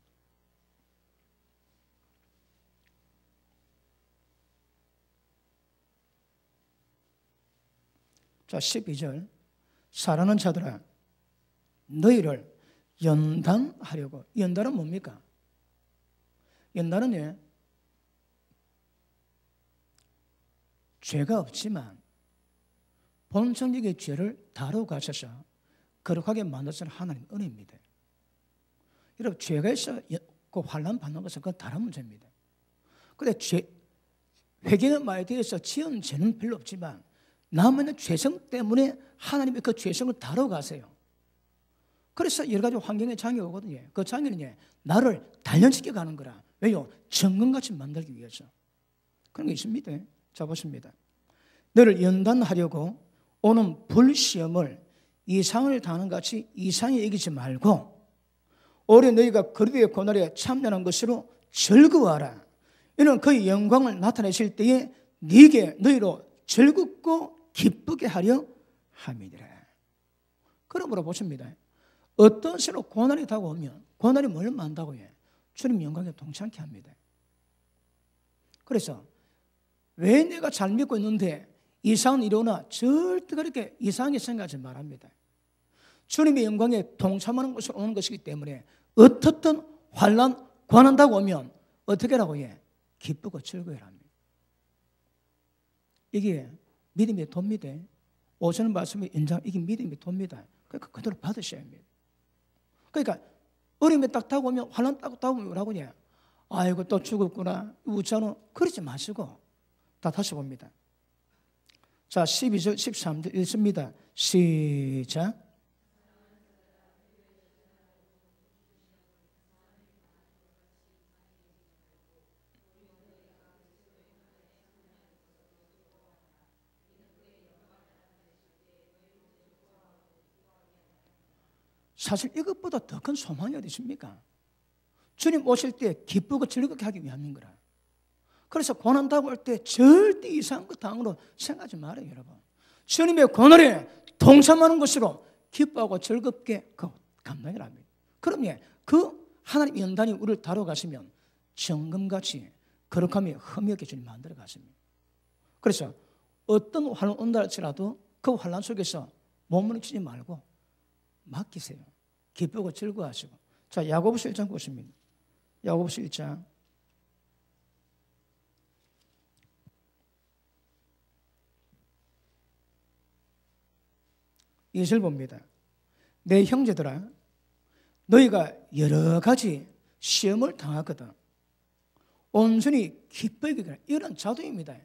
Speaker 1: 자, 12절. 사랑하는 자들아, 너희를 연단하려고. 연단은 뭡니까? 연단은 죄가 없지만 본성적인 죄를 다루고 가셔서 거룩하게 만드시는 하나님의 은혜입니다. 여러분, 죄가 있어 그 환난 받는 것은 그건 다른 문제입니다. 그런데 회개의 말에 대해서 지은 죄는 별로 없지만 남은 죄성 때문에 하나님이 그 죄성을 다루고 가세요. 그래서 여러 가지 환경에 장애 오거든요. 그 장애는 나를 단련시켜 가는 거라. 왜요? 정금같이 만들기 위해서. 그런 게 있습니다. 자, 보십니다. 너를 연단하려고 오는 불시험을 이상을 당하는 같이 이상히 여기지 말고 오히려 너희가 그리스도의 고난에 참여하는 것으로 즐거워하라. 이는 그의 영광을 나타내실 때에 너희로 즐겁고 기쁘게 하려 함이니라. 그러므로 보십니다. 어떤 시로 고난이 다가오면 고난이 뭘 만다고 해? 주님 영광에 동참케 합니다. 그래서 왜 내가 잘 믿고 있는데 이상은 이러나 절대 그렇게 이상하게 생각하지 말합니다. 주님의 영광에 동참하는 것으로 오는 것이기 때문에 어떻든 환난, 고난다고 오면 어떻게 하라고 해? 기쁘고 즐거워라 합니다. 이게 믿음의 돕니다. 오시는 말씀이 인정, 이게 믿음의 돕니다. 그러니까 그대로 받으셔야 합니다. 그러니까 어려움이 딱 다가오면 환난 딱 다가오면 뭐라고 해? 아이고 또 죽었구나 웃잖아. 그러지 마시고 다 다시 봅니다. 자, 12절 13절 읽습니다. 시작. 사실 이것보다 더 큰 소망이 어디 있습니까? 주님 오실 때 기쁘고 즐겁게 하기 위함인 거라. 그래서 고난다고 할 때 절대 이상한 것 당으로 생각하지 말아요, 여러분. 주님의 고난에 동참하는 것으로 기뻐하고 즐겁게 감당을 합니다. 그럼 그 하나님 연단이 우리를 다뤄가시면 정금같이 거룩함이 흠없게 주님 만들어 가십니다. 그래서 어떤 환난 온다 할지라도 그 환난 속에서 몸부림치지 말고 맡기세요. 기쁘고 즐거워하시고. 자, 야고보서 1장 보십니다. 야고보서 1장 2절 봅니다. 내 형제들아, 너희가 여러 가지 시험을 당하거든 온전히 기쁘게 여기라. 이런 자도입니다.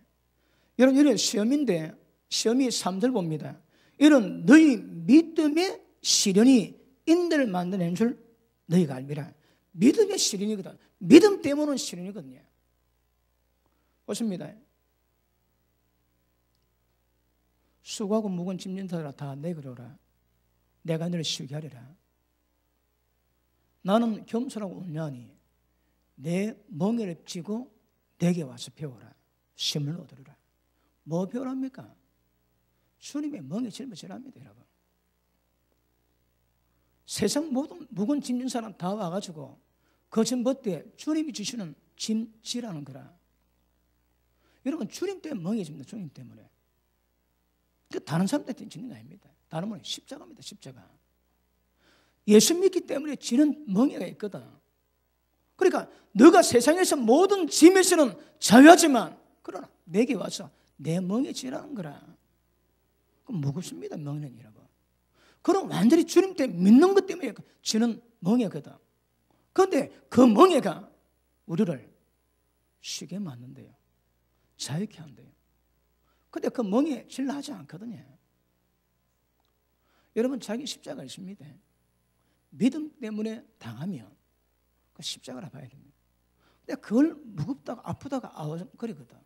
Speaker 1: 여러분, 이런 시험인데 시험이 3절 봅니다. 이런 너희 믿음의 시련이 인내를 만드는 줄 너희가 알미라. 믿음의 시련이거든. 믿음 때문은 시련이거든요. 보십니다. 수고하고 무거운 짐진 자들아 다 내게 오라. 내가 너를 쉬게 하리라. 나는 겸손하고 온유하니 내 멍에를 쥐고 내게 와서 배워라. 쉼을 얻으리라. 뭐 배우랍니까? 주님의 멍에 짊어지랍니다, 여러분. 세상 모든 묵은 짐진 사람 다 와가지고 그 전봇대에 주님이 주시는 짐 지라는 거라. 여러분, 주님 때문에 멍에 집니다. 주님 때문에. 다른 사람들한테 지는 게 아닙니다. 다른 분은 십자가입니다. 십자가. 예수 믿기 때문에 지는 멍에가 있거든. 그러니까 너가 세상에서 모든 짐에서는 자유하지만 그러나 내게 와서 내 멍에 지라는 거라. 그럼 무겁습니다. 멍에는 여러분. 그럼 완전히 주님 때문에 믿는 것 때문에 지는 멍에거든. 그런데 그 멍에가 우리를 쉬게 만든대요. 자유케 한대요. 근데 그 멍에 질라 하지 않거든요. 여러분, 자기 십자가 있습니다. 믿음 때문에 당하면 그 십자가라 봐야 됩니다. 근데 그걸 무겁다가 아프다가 아우성거리거든.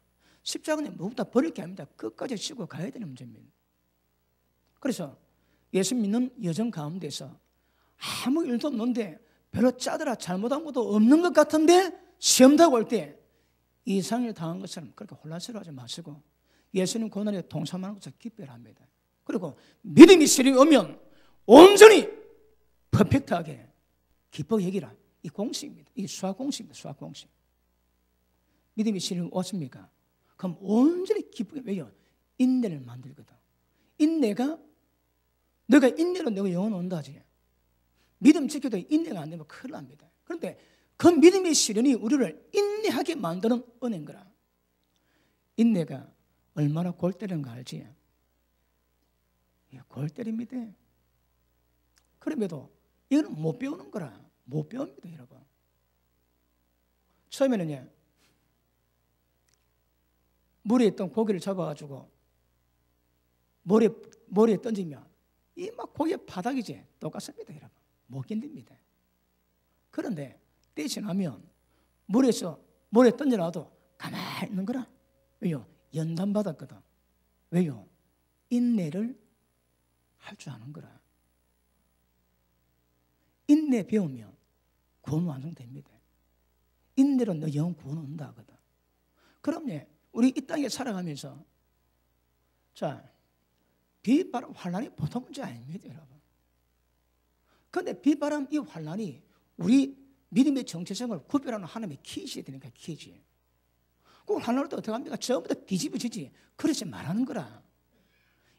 Speaker 1: 십자가는 무겁다 버릴 게 아닙니다. 끝까지 지고 가야 되는 문제입니다. 그래서 예수 믿는 여정 가운데서 아무 일도 없는데 별로 짜더라 잘못한 것도 없는 것 같은데 시험다고 올 때 이상을 당한 것처럼 그렇게 혼란스러워하지 마시고 예수님 고난에 동참하는 것을 기뻐해야 합니다. 그리고 믿음이 시련이 오면 온전히 퍼펙트하게 기뻐 여기라. 이 공식입니다. 이 수학 공식입니다. 수학 공식. 믿음이 시련이 왔습니까? 그럼 온전히 기쁘게. 왜요? 인내를 만들거든. 인내가 너가 인내로 너가 영원 온다지. 믿음 지켜도 인내가 안 되면 큰일 납니다. 그런데 그 믿음의 시련이 우리를 인내하게 만드는 은혜인 거라. 인내가 얼마나 골 때리는 거 알지? 골 때립니다. 그럼에도 이거는 못 배우는 거라. 못 배웁니다, 여러분. 처음에는요, 물에 있던 고기를 잡아가지고 모래에 던지면 이 막 고기의 바닥이지. 똑같습니다, 여러분. 못 견딥니다. 그런데 때 지나면 모래에 던져놔도 가만히 있는 거라. 왜요? 연단 받았거든. 왜요? 인내를 할 줄 아는 거라. 인내 배우면 구원 완성됩니다. 인내로 너 영혼 구원 온다 하거든. 그럼요, 우리 이 땅에 살아가면서 자, 비바람, 환난이 보통 문제 아닙니다, 여러분. 그런데 비바람, 이 환난이 우리 믿음의 정체성을 구별하는 하나님의 키즈야 되니까, 키즈. 그 환난을 또 어떻게 합니까? 전부 다 뒤집어지지. 그러지 말하는 거라.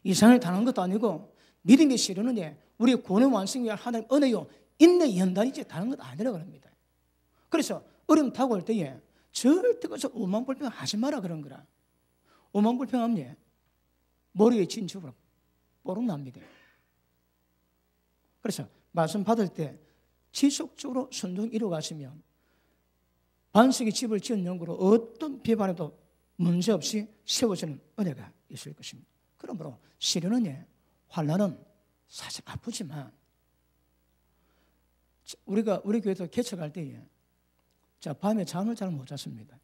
Speaker 1: 이상을 당한 것도 아니고 믿음의 시련은 우리 구원의 완성을 위한 하나님의 은혜요, 인내 연단이지 다른 것 아니라고 합니다. 그래서 어려움 다가올 때에 절대 그래서 오만불평 하지 마라 그런 거라. 오만불평하면 머리에 진주로 뽀록 납니다. 그래서 말씀 받을 때 지속적으로 순종 이루어가시면 반석의 집을 지은 연구로 어떤 비판에도 문제없이 세워지는 은혜가 있을 것입니다. 그러므로 시련은, 환난은 사실 아프지만 우리가 우리 교회도 개척할 때에 밤에 잠을 잘 못 잤습니다.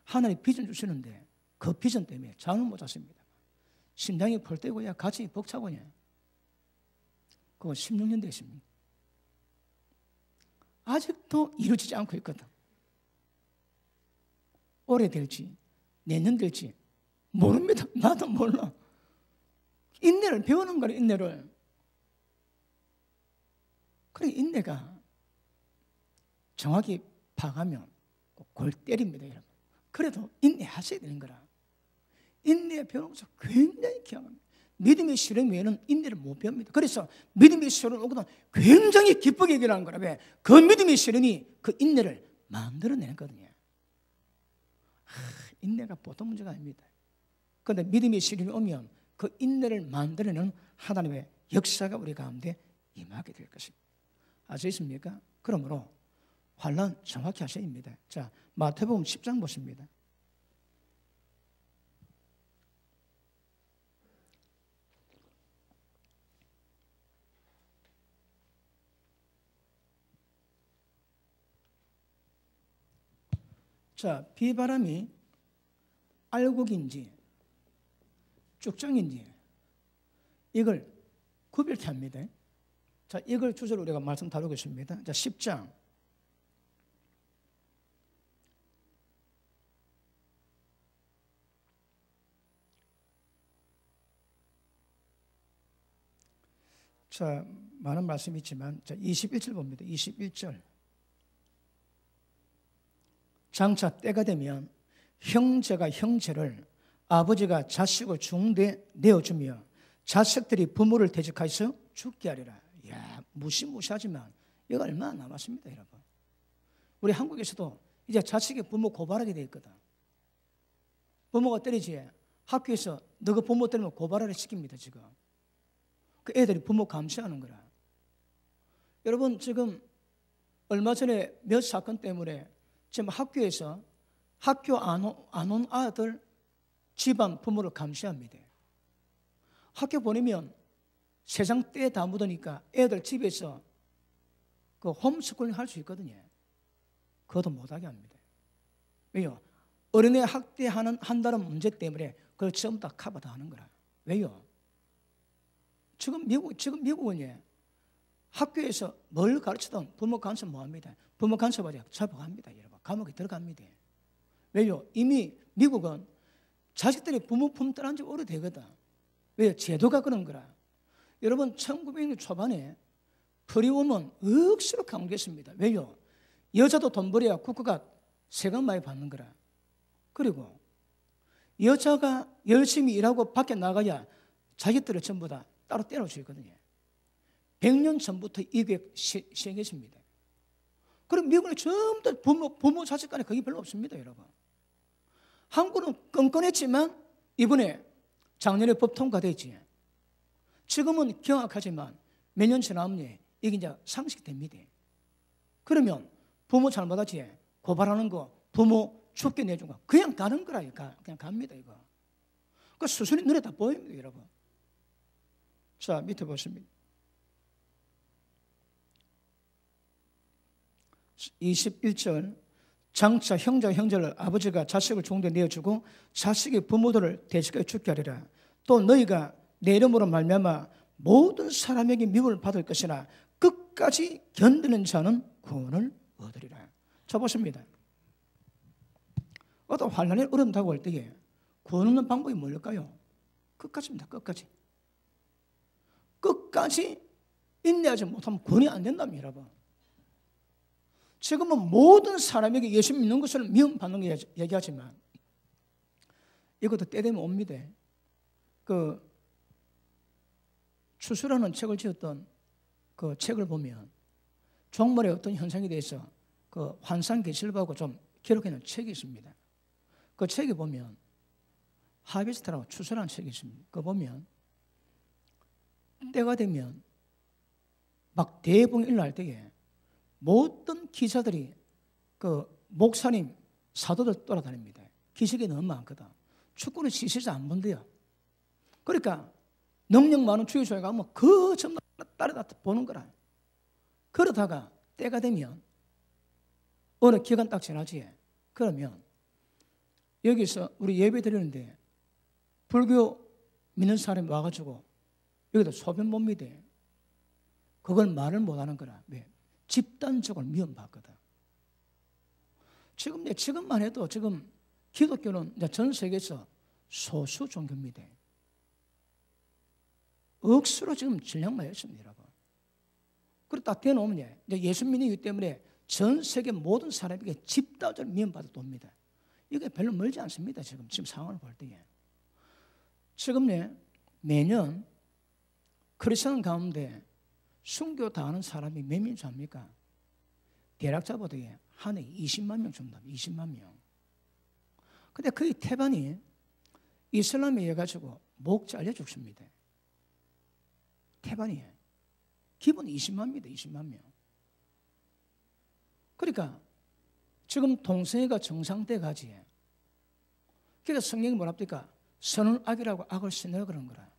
Speaker 1: 하나님 비전 주시는데 그 비전 때문에 잠을 못 잤습니다. 심장이 펄떼고야 가슴이 벅차고야. 그거 16년 됐습니다. 아직도 이루어지지 않고 있거든. 올해 될지 내년 될지 모릅니다. 나도 몰라. 인내를 배우는 거래, 인내를. 그래, 인내가 정확히 파가면 골 때립니다, 여러분. 그래도 인내하셔야 되는 거라. 인내 배우는 것은 굉장히 귀합니다. 믿음의 시련 외에는 인내를 못 배웁니다. 그래서 믿음의 시련을 오거든 굉장히 기쁘게 여기라는 거라. 왜? 그 믿음의 시련이 그 인내를 만들어내거든요. 인내가 보통 문제가 아닙니다. 그런데 믿음의 시련이 오면 그 인내를 만들어내는 하나님의 역사가 우리 가운데 임하게 될 것입니다. 아시겠습니까? 그러므로 환난 정확히 하셔야 합니다. 자, 마태복음 10장 보십니다. 자, 비바람이 알곡인지 쭉정인지 이걸 구별케 합니다. 자, 이걸 주제로 우리가 말씀 다루겠습니다. 자, 10장. 자, 많은 말씀이 있지만 자, 21절 봅니다. 21절. 장차 때가 되면 형제가 형제를, 아버지가 자식을 중대 내어주며 자식들이 부모를 대적하여서 죽게 하리라. 이야, 무시무시하지만 이거 얼마나 남았습니다, 여러분. 우리 한국에서도 이제 자식이 부모 고발하게 돼 있거든. 부모가 때리지, 학교에서 너가 부모 때리면 고발하라 시킵니다, 지금. 그 애들이 부모 감시하는 거라. 여러분, 지금 얼마 전에 몇 사건 때문에 지금 학교에서 학교 안 온 아들 집안 부모를 감시합니다. 학교 보내면 세상 때에 다 묻으니까 애들 집에서 그 홈스쿨링 할 수 있거든요. 그것도 못하게 합니다. 왜요? 어린애 한다는 문제 때문에 그걸 전부 다 커버 다 하는 거라. 왜요? 지금 미국은 학교에서 뭘 가르치든 부모 간섭 뭐 합니다. 부모 간섭하자 잡아갑니다. 여러분. 감옥에 들어갑니다. 왜요? 이미 미국은 자식들이 부모 품떠난 지 오래되거든. 왜요? 제도가 그런 거라. 여러분, 1900년 초반에 프리우먼 억수로 강조했습니다. 왜요? 여자도 돈 벌어야 국가가 세금 많이 받는 거라. 그리고 여자가 열심히 일하고 밖에 나가야 자기들을 전부 다 따로 떼어주거든요. 100년 전부터 이 계획 시행했습니다. 그럼 미국은 전부 다 부모 자식 간에 거의 별로 없습니다, 여러분. 한국은 끈끈했지만 이번에 작년에 법 통과됐지. 지금은 경악하지만 몇 년 지나면 이게 이제 상식됩니다. 그러면 부모 잘못하지, 고발하는 거, 부모 죽게 내준 거 그냥 가는 거라요. 그냥 갑니다, 이거. 그 수순이 눈에 다 보입니다, 여러분. 자, 밑에 보십니다. 21절. 장차 형제가 형제를, 아버지가 자식을 종대 내어주고 자식이 부모들을 대적하여 죽게 하리라. 또 너희가 내 이름으로 말미암아 모든 사람에게 미움을 받을 것이나 끝까지 견디는 자는 구원을 얻으리라. 자, 보십니다. 어떤 환난이 어렵다고 할 때에 구원 얻는 방법이 뭘까요? 끝까지입니다. 끝까지. 끝까지 인내하지 못하면 구원이 안 된답니다, 여러분. 지금은 모든 사람에게 예수 믿는 것을 미움받는 거 얘기하지만 이것도 때 되면 옵니다. 그 추수라는 책을 지었던 그 책을 보면 종말의 어떤 현상에 대해서 그 환상 계시록하고 좀 기록해놓은 책이 있습니다. 그 책에 보면 하비스트라고 추수라는 책이 있습니다. 그거 보면 때가 되면 막 대붕이 일어날 때에 모든 기사들이 그 목사님, 사도들 돌아다닙니다. 기식이 너무 많거든. 축구는 시시해서 안 본대요. 그러니까 능력 많은 주유소에 가면 그 전부 따라다 보는 거라. 그러다가 때가 되면 어느 기간 딱 지나지. 그러면 여기서 우리 예배 드리는데 불교 믿는 사람이 와가지고 여기다 소변 봅니다. 그걸 말을 못하는 거라. 왜? 집단적으로 미움받거든. 지금만 해도 지금 기독교는 전 세계에서 소수 종교입니다. 억수로 지금 전략마였습니다, 여러분. 그리고 딱 대놓으면 예수 믿는 이유 때문에 전 세계 모든 사람에게 집단적으로 미움받아 돕니다. 이게 별로 멀지 않습니다, 지금 상황을 볼 때에. 지금 매년 크리스천 가운데 순교 다 하는 사람이 몇 명 잡니까? 대략자보다 한 해 20만 명 준다. 20만 명. 근데 거의 태반이 이슬람에 의해 가지고 목 잘려 죽습니다. 태반이 기본 20만입니다. 20만 명. 그러니까 지금 동성애가 정상때 가지. 그러니까 성경이 뭐라 합니까? 선은 악이라고 악을 신으라 그런 거라.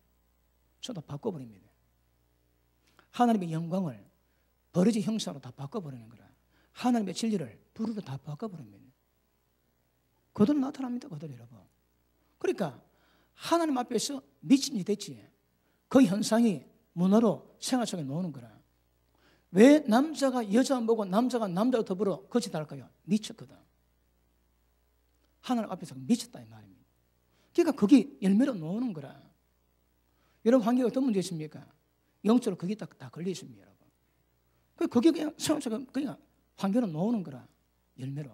Speaker 1: 저도 바꿔버립니다. 하나님의 영광을 버러지 형상으로 다 바꿔버리는 거라. 하나님의 진리를 불으로 다 바꿔버립니다. 그대로 나타납니다. 그대로 여러분. 그러니까 하나님 앞에서 미친이 됐지. 그 현상이 문화로 생활 속에 나오는 거라. 왜 남자가 여자 보고 남자가 남자와 더불어 거짓할까요? 미쳤거든. 하나님 앞에서 미쳤다 이 말입니다. 그러니까 그게 열매로 나오는 거라. 여러분, 한국에 어떤 문제 있습니까? 영적으로 거기 다 걸려 있습니다, 여러분. 그게 그냥 성적으로 그냥 환경을 놓는 거라, 열매로.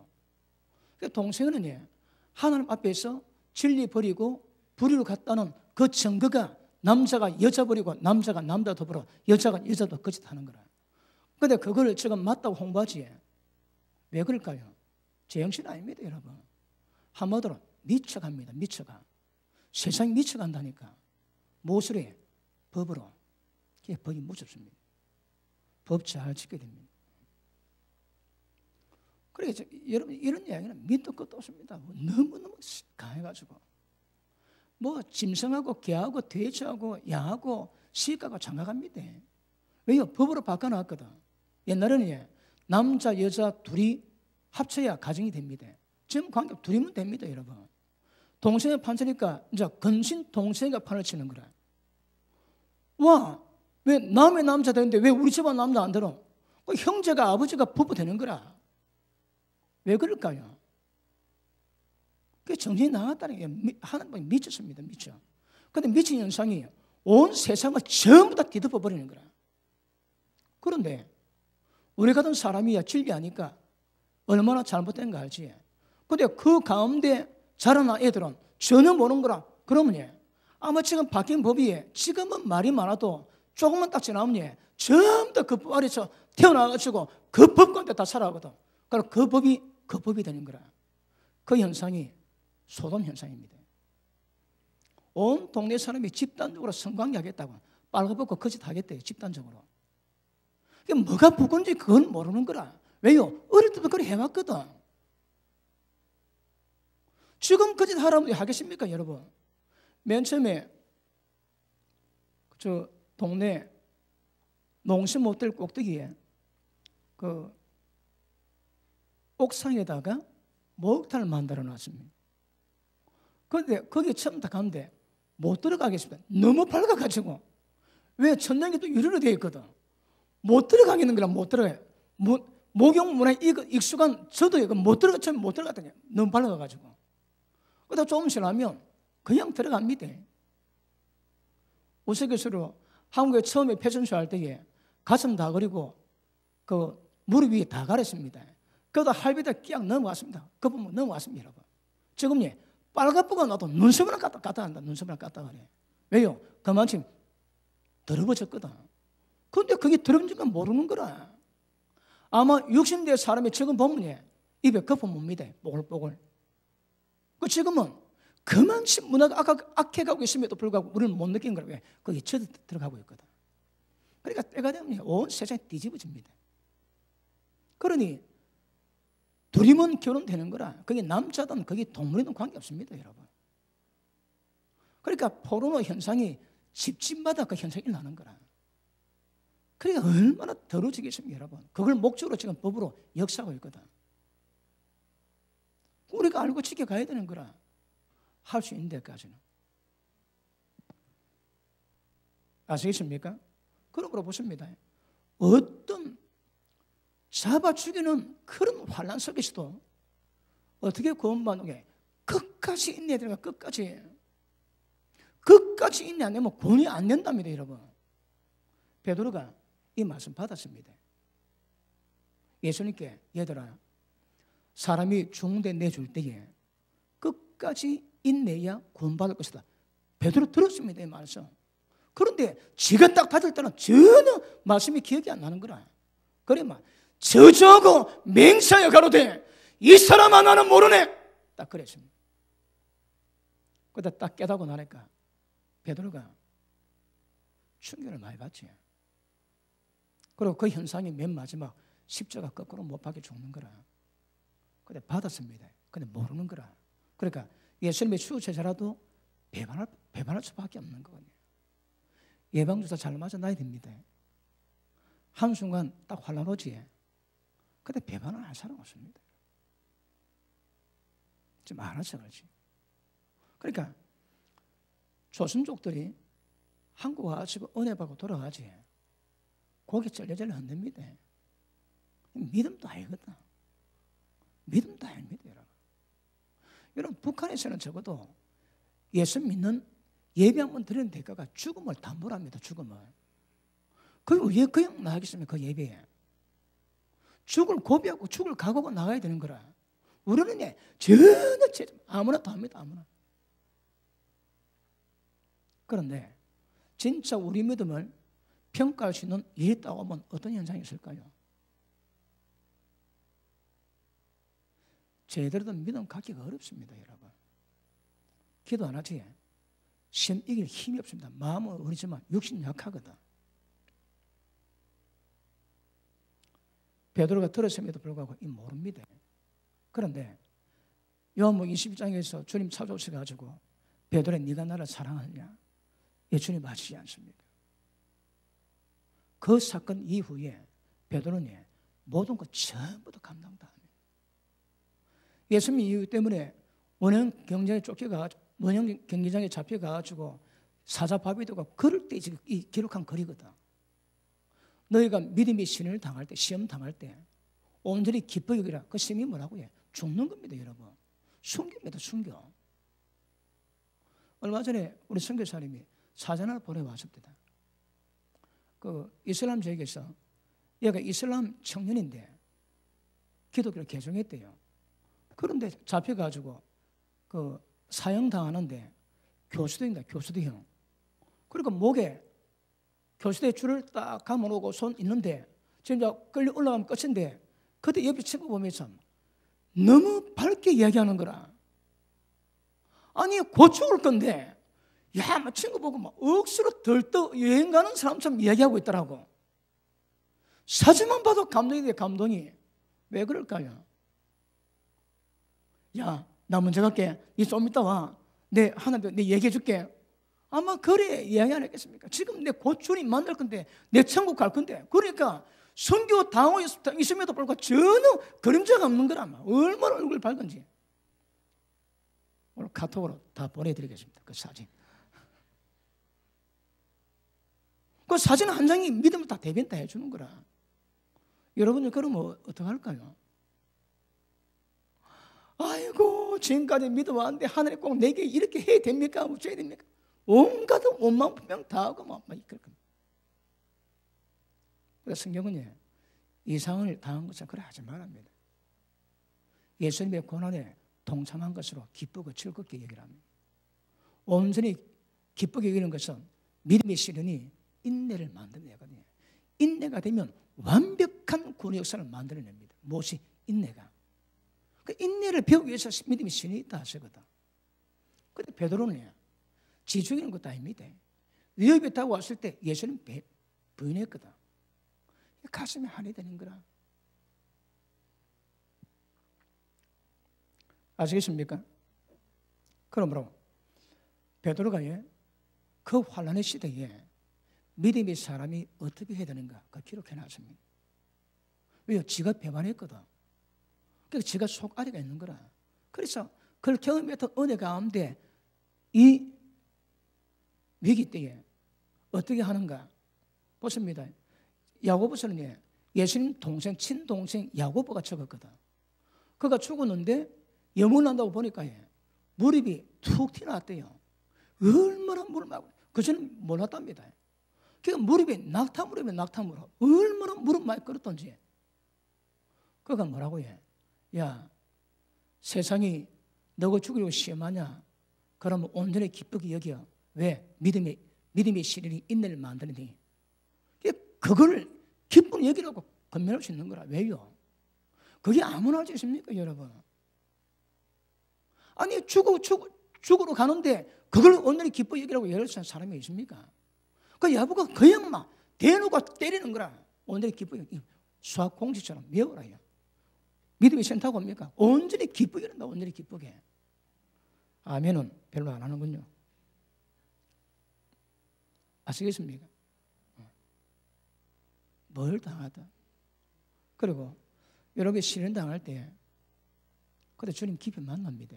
Speaker 1: 동생은 하나님 앞에서 진리 버리고 불의로 갔다는 그 증거가 남자가 여자 버리고 남자가 남자 더불어 여자가 여자도 거짓하는 거라. 그런데 그걸 지금 맞다고 홍보하지. 왜 그럴까요? 제정신 아닙니다, 여러분. 한마디로 미쳐갑니다, 미쳐가. 세상이 미쳐간다니까. 무엇으로? 법으로. 그게 법이 무섭습니다. 법 잘 지켜야 됩니다. 그래서 여러분 이런 이야기는 밑도 끝도 없습니다. 너무너무 강해가지고 뭐 짐승하고 개하고 돼지하고 양하고 시가하고 장가갑니다. 왜요? 법으로 바꿔놨거든. 옛날에는 남자 여자 둘이 합쳐야 가정이 됩니다. 지금 관계 둘이면 됩니다, 여러분. 동생이 판치니까 이제 근신 동생이 판을 치는 거라. 와, 왜 남의 남자 되는데 왜 우리 집안 남자 안 들어? 그 형제가 아버지가 부부 되는 거라. 왜 그럴까요? 그게 정신이 나갔다는 게 하나님이 미쳤습니다, 미쳐. 그런데 미친 현상이 온 세상을 전부 다 뒤덮어 버리는 거라. 그런데 우리 같은 사람이야 진리하니까 얼마나 잘못된 거 알지? 근데 그 가운데 자라난 애들은 전혀 모르는 거라. 그러면 아마 지금 바뀐 법이 지금은 말이 많아도 조금만 딱 지나면 전부 다 그 법 아래서 태어나가지고 그 법 가운데 다 살아가거든. 그럼 그 법이 되는 거라. 그 현상이 소돔 현상입니다. 온 동네 사람이 집단적으로 성관계하겠다고 빨가벗고 거짓하겠대요, 집단적으로. 그게 뭐가 부건지 그건 모르는 거라. 왜요? 어릴 때부터 그걸 해왔거든. 지금 거짓하라면 하겠습니까, 여러분? 맨 처음에 저 동네 농심 모텔 꼭대기에 그 옥상에다가 목욕탕을 만들어 놨습니다. 그런데 거기 처음 딱 가는데 못 들어가겠습니다. 너무 밝아가지고. 왜? 천장이 또 유리로 되어 있거든. 못 들어가겠는 거라. 못 들어가요. 목욕 문화에 익숙한 저도 못 들어갔더니 너무 밝아가지고. 그러다 조금 지나면 그냥 들어갑니다. 우스갯소리로 한국에 처음에 패션쇼 할 때에 가슴 다 그리고 그 무릎 위에 다 가렸습니다. 그러다 할비다 끼약 넘어왔습니다. 그 부분 넘어왔습니다, 여러분. 지금 빨갛게 나도 눈썹을 갖다 한다. 눈썹을 갖다 가래. 왜요? 그만큼 더러워졌거든. 그런데 그게 더러운 건 모르는 거라. 아마 60대 사람이 지금 보면 입에 거품 뭡니다. 뽀글뽀글. 그 지금은 그만큼 문화가 악해가고 있음에도 불구하고 우리는 못 느낀 거라. 왜? 거기 저도 들어가고 있거든. 그러니까 때가 되면 온 세상이 뒤집어집니다. 그러니 둘이면 결혼되는 거라. 그게 남자든 그게 동물이든 관계없습니다, 여러분. 그러니까 포르노 현상이 집집마다 그 현상이 나는 거라. 그러니까 얼마나 더러워지겠습니까, 여러분. 그걸 목적으로 지금 법으로 역사하고 있거든. 우리가 알고 지켜가야 되는 거라. 할 수 있는 데까지는. 아시겠습니까? 그런 거로 보십니다. 어떤 잡아 죽이는 그런 환란 속에서도 어떻게 구원받는 게 끝까지 인내해야 되는가. 끝까지 인내 안 되면 구원이 안 된답니다, 여러분. 베드로가 이 말씀 받았습니다. 예수님께 얘들아, 사람이 죽는데 내줄 때에 끝까지 인내야 구원받을 것이다. 베드로 들었습니다, 이 말씀. 그런데 지가 딱 받을 때는 전혀 말씀이 기억이 안 나는 거라. 그래 막 저주하고 맹세하여 가로되 이 사람 하나는 모르네. 딱 그랬습니다. 그러다 딱 깨닫고 나니까 베드로가 충격을 많이 받지. 그리고 그 현상이 맨 마지막 십자가 거꾸로 못 박혀 죽는 거라. 근데 받았습니다. 근데 모르는 거라. 그러니까 예수님의 추후제자라도 배반할 수밖에 없는 거거든요. 예방주사 잘 맞아 놔야 됩니다. 한순간 딱 환란 오지. 근데 배반을 할 사람 없습니다. 좀 알아서 그렇지. 그러니까 조선족들이 한국 와가지고 은혜 받고 돌아가지. 고개 쩔려쩔려 흔듭니다. 믿음도 아니거든. 믿음도 아닙니다, 여러분. 여러분, 북한에서는 적어도 예수 믿는 예배 한번 드리는 대가가 죽음을 담보랍니다, 죽음을. 그리고 왜 그냥 나가겠습니까? 그 예배에. 죽을 고비하고 죽을 각오하고 나가야 되는 거라. 우리는 전혀 아무나 다 합니다. 아무나. 그런데 진짜 우리 믿음을 평가할 수 있는 일이 있다고 하면 어떤 현상이 있을까요? 제대로 된 믿음 갖기가 어렵습니다, 여러분. 기도 안 하지? 시험 이길 힘이 없습니다. 마음은 어리지만 육신이 약하거든. 베드로가 들었음에도 불구하고 이 모릅니다. 그런데 요한복음 22장에서 주님 찾아오셔가지고 베드로야 네가 나를 사랑하느냐? 예, 주님 아시지 않습니까? 그 사건 이후에 베드로는 모든 것 전부 다 감당 다 합니다. 예수님 이유 때문에 원형 경쟁에 쫓겨가지고 원형 경기장에 잡혀가지고 사자 바비도가 그럴 때 지금 이 기록한 글이거든. 너희가 믿음의 신을 당할 때, 시험 당할 때 온전히 기뻐 여기라. 그 시험이 뭐라고 해? 죽는 겁니다, 여러분. 순교입니다, 순교. 얼마 전에 우리 선교사님이 사전 하나 보내왔습니다. 그 이슬람 지역에서 얘가 이슬람 청년인데 기독교를 개종했대요. 그런데 잡혀가지고 그 사형당하는데 교수대입니다, 교수대형. 그러니까 목에 교수대 줄을 딱 감아놓고 손 있는데 지금 끌려 올라가면 끝인데 그때 옆에 친구 보면서 너무 밝게 이야기하는 거라. 아니 곧 죽을 건데 야, 막 친구 보고 막 억수로 들떠 여행 가는 사람처럼 이야기하고 있더라고. 사진만 봐도 감동이 돼, 감동이. 왜 그럴까요? 야, 나 먼저 갈게. 니 좀 이따 와. 내 하나님 내 얘기해 줄게. 아마 그래 이야기 안 했겠습니까? 지금 내 곧 주님 만날 건데 내 천국 갈 건데. 그러니까 선교 당하고 있음에도 불구하고 전혀 그림자가 없는 거라. 얼마나 얼굴 밝은지. 오늘 카톡으로 다 보내드리겠습니다. 그 사진. 그 사진 한 장이 믿음을 다 대변 다 해주는 거라. 여러분들 그러면 어떡할까요? 아이고 지금까지 믿어왔는데 하늘에 꼭 내게 이렇게 해야 됩니까? 어째야 됩니까? 온갖 원망 분명 다 하고 막 이럴 겁니다. 그래서 성경은 이상을 당한 것은 그래 하지 말랍니다. 예수님의 고난에 동참한 것으로 기쁘고 즐겁게 여기라 합니다. 온전히 기쁘게 여기는 것은 믿음의 시련이 인내를 만들어내거든요. 인내가 되면 완벽한 구원의 역사를 만들어냅니다. 무엇이? 인내가. 그 인내를 배우기 위해서 믿음의 신이 있다 하시거든. 그런데 베드로는 지 죽이는 것도 아닙니다. 위협이 타고 왔을 때 예수님 부인했거든. 가슴이 한이 되는 거라. 아시겠습니까? 그러므로 베드로가 그 환난의 시대에 믿음의 사람이 어떻게 해야 되는가 그 기록해놨습니다. 왜요? 지가 배반했거든. 그러니까 지가 속앓이가 있는 거라. 그래서 그걸 경험했던 은혜 가운데 이 위기 때에 어떻게 하는가 보십니다. 야고보서는 예수님 동생 친동생 야고보가 적었거든. 그가 죽었는데 염원한다고 보니까 무릎이 툭 튀어나왔대요. 얼마나 물을 마고 그전에 몰랐답니다. 그러니까 무릎이 낙타무릎이면 낙타무릎. 얼마나 무릎 많이 끓었던지. 그가 뭐라고 해? 야, 세상이 너가 죽으려고 시험하냐? 그러면 온전히 기쁘게 여겨. 왜? 믿음의 시련이 인내를 만드니. 그걸 기쁨 여기라고 건면할 수 있는 거라. 왜요? 그게 아무나 할 수 있습니까, 여러분? 아니 죽으러 가는데 그걸 온전히 기뻐 여기라고 얘기할 수 있는 사람이 있습니까? 그 야부가 그냥 막 대놓고 때리는 거라. 온전히 기뻐 여기. 수학 공식처럼 외우라. 믿음이 싫다고 합니까? 온전히 기쁘게 한다. 온전히 기쁘게. 아멘은 별로 안 하는군요. 아시겠습니까? 뭘 당하든. 그리고 여러분이 시련 당할 때 그때 주님 깊이 만납니다.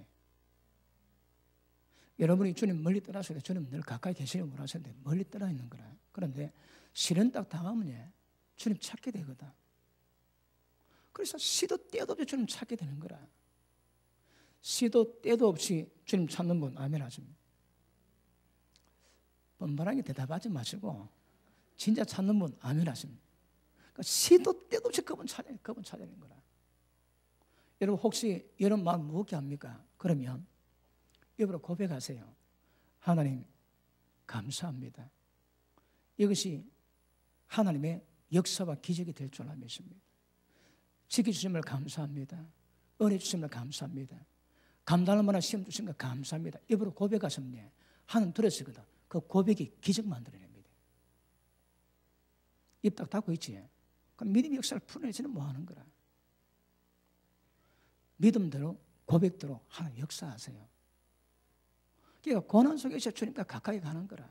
Speaker 1: 여러분이 주님 멀리 떠나서 주님 늘 가까이 계시려고 하셨는데 멀리 떠나 있는 거라. 그런데 시련 딱 당하면 주님 찾게 되거든. 그래서 시도 때도 없이 주님 찾게 되는 거라. 시도 때도 없이 주님 찾는 분 아멘 하십니다. 뻔뻔하게 대답하지 마시고 진짜 찾는 분 아멘 하십니다. 그러니까 시도 때도 없이 그분 찾아야 되는 거라. 여러분 혹시 이런 마음 무겁게 합니까? 그러면 입으로 고백하세요. 하나님 감사합니다. 이것이 하나님의 역사와 기적이 될 줄 믿습니다. 지켜주심을 감사합니다. 은혜 주심을 감사합니다. 감당할 만한 시험 주신 거 감사합니다. 입으로 고백하시면 하나님 들으시거든. 그 고백이 기적 만들어냅니다. 입 딱 닫고 있지. 그럼 믿음의 역사를 풀어내지는 뭐 하는 거라. 믿음대로 고백대로 하나님 역사하세요. 그러니까 고난 속에서 주님과 가까이 가는 거라.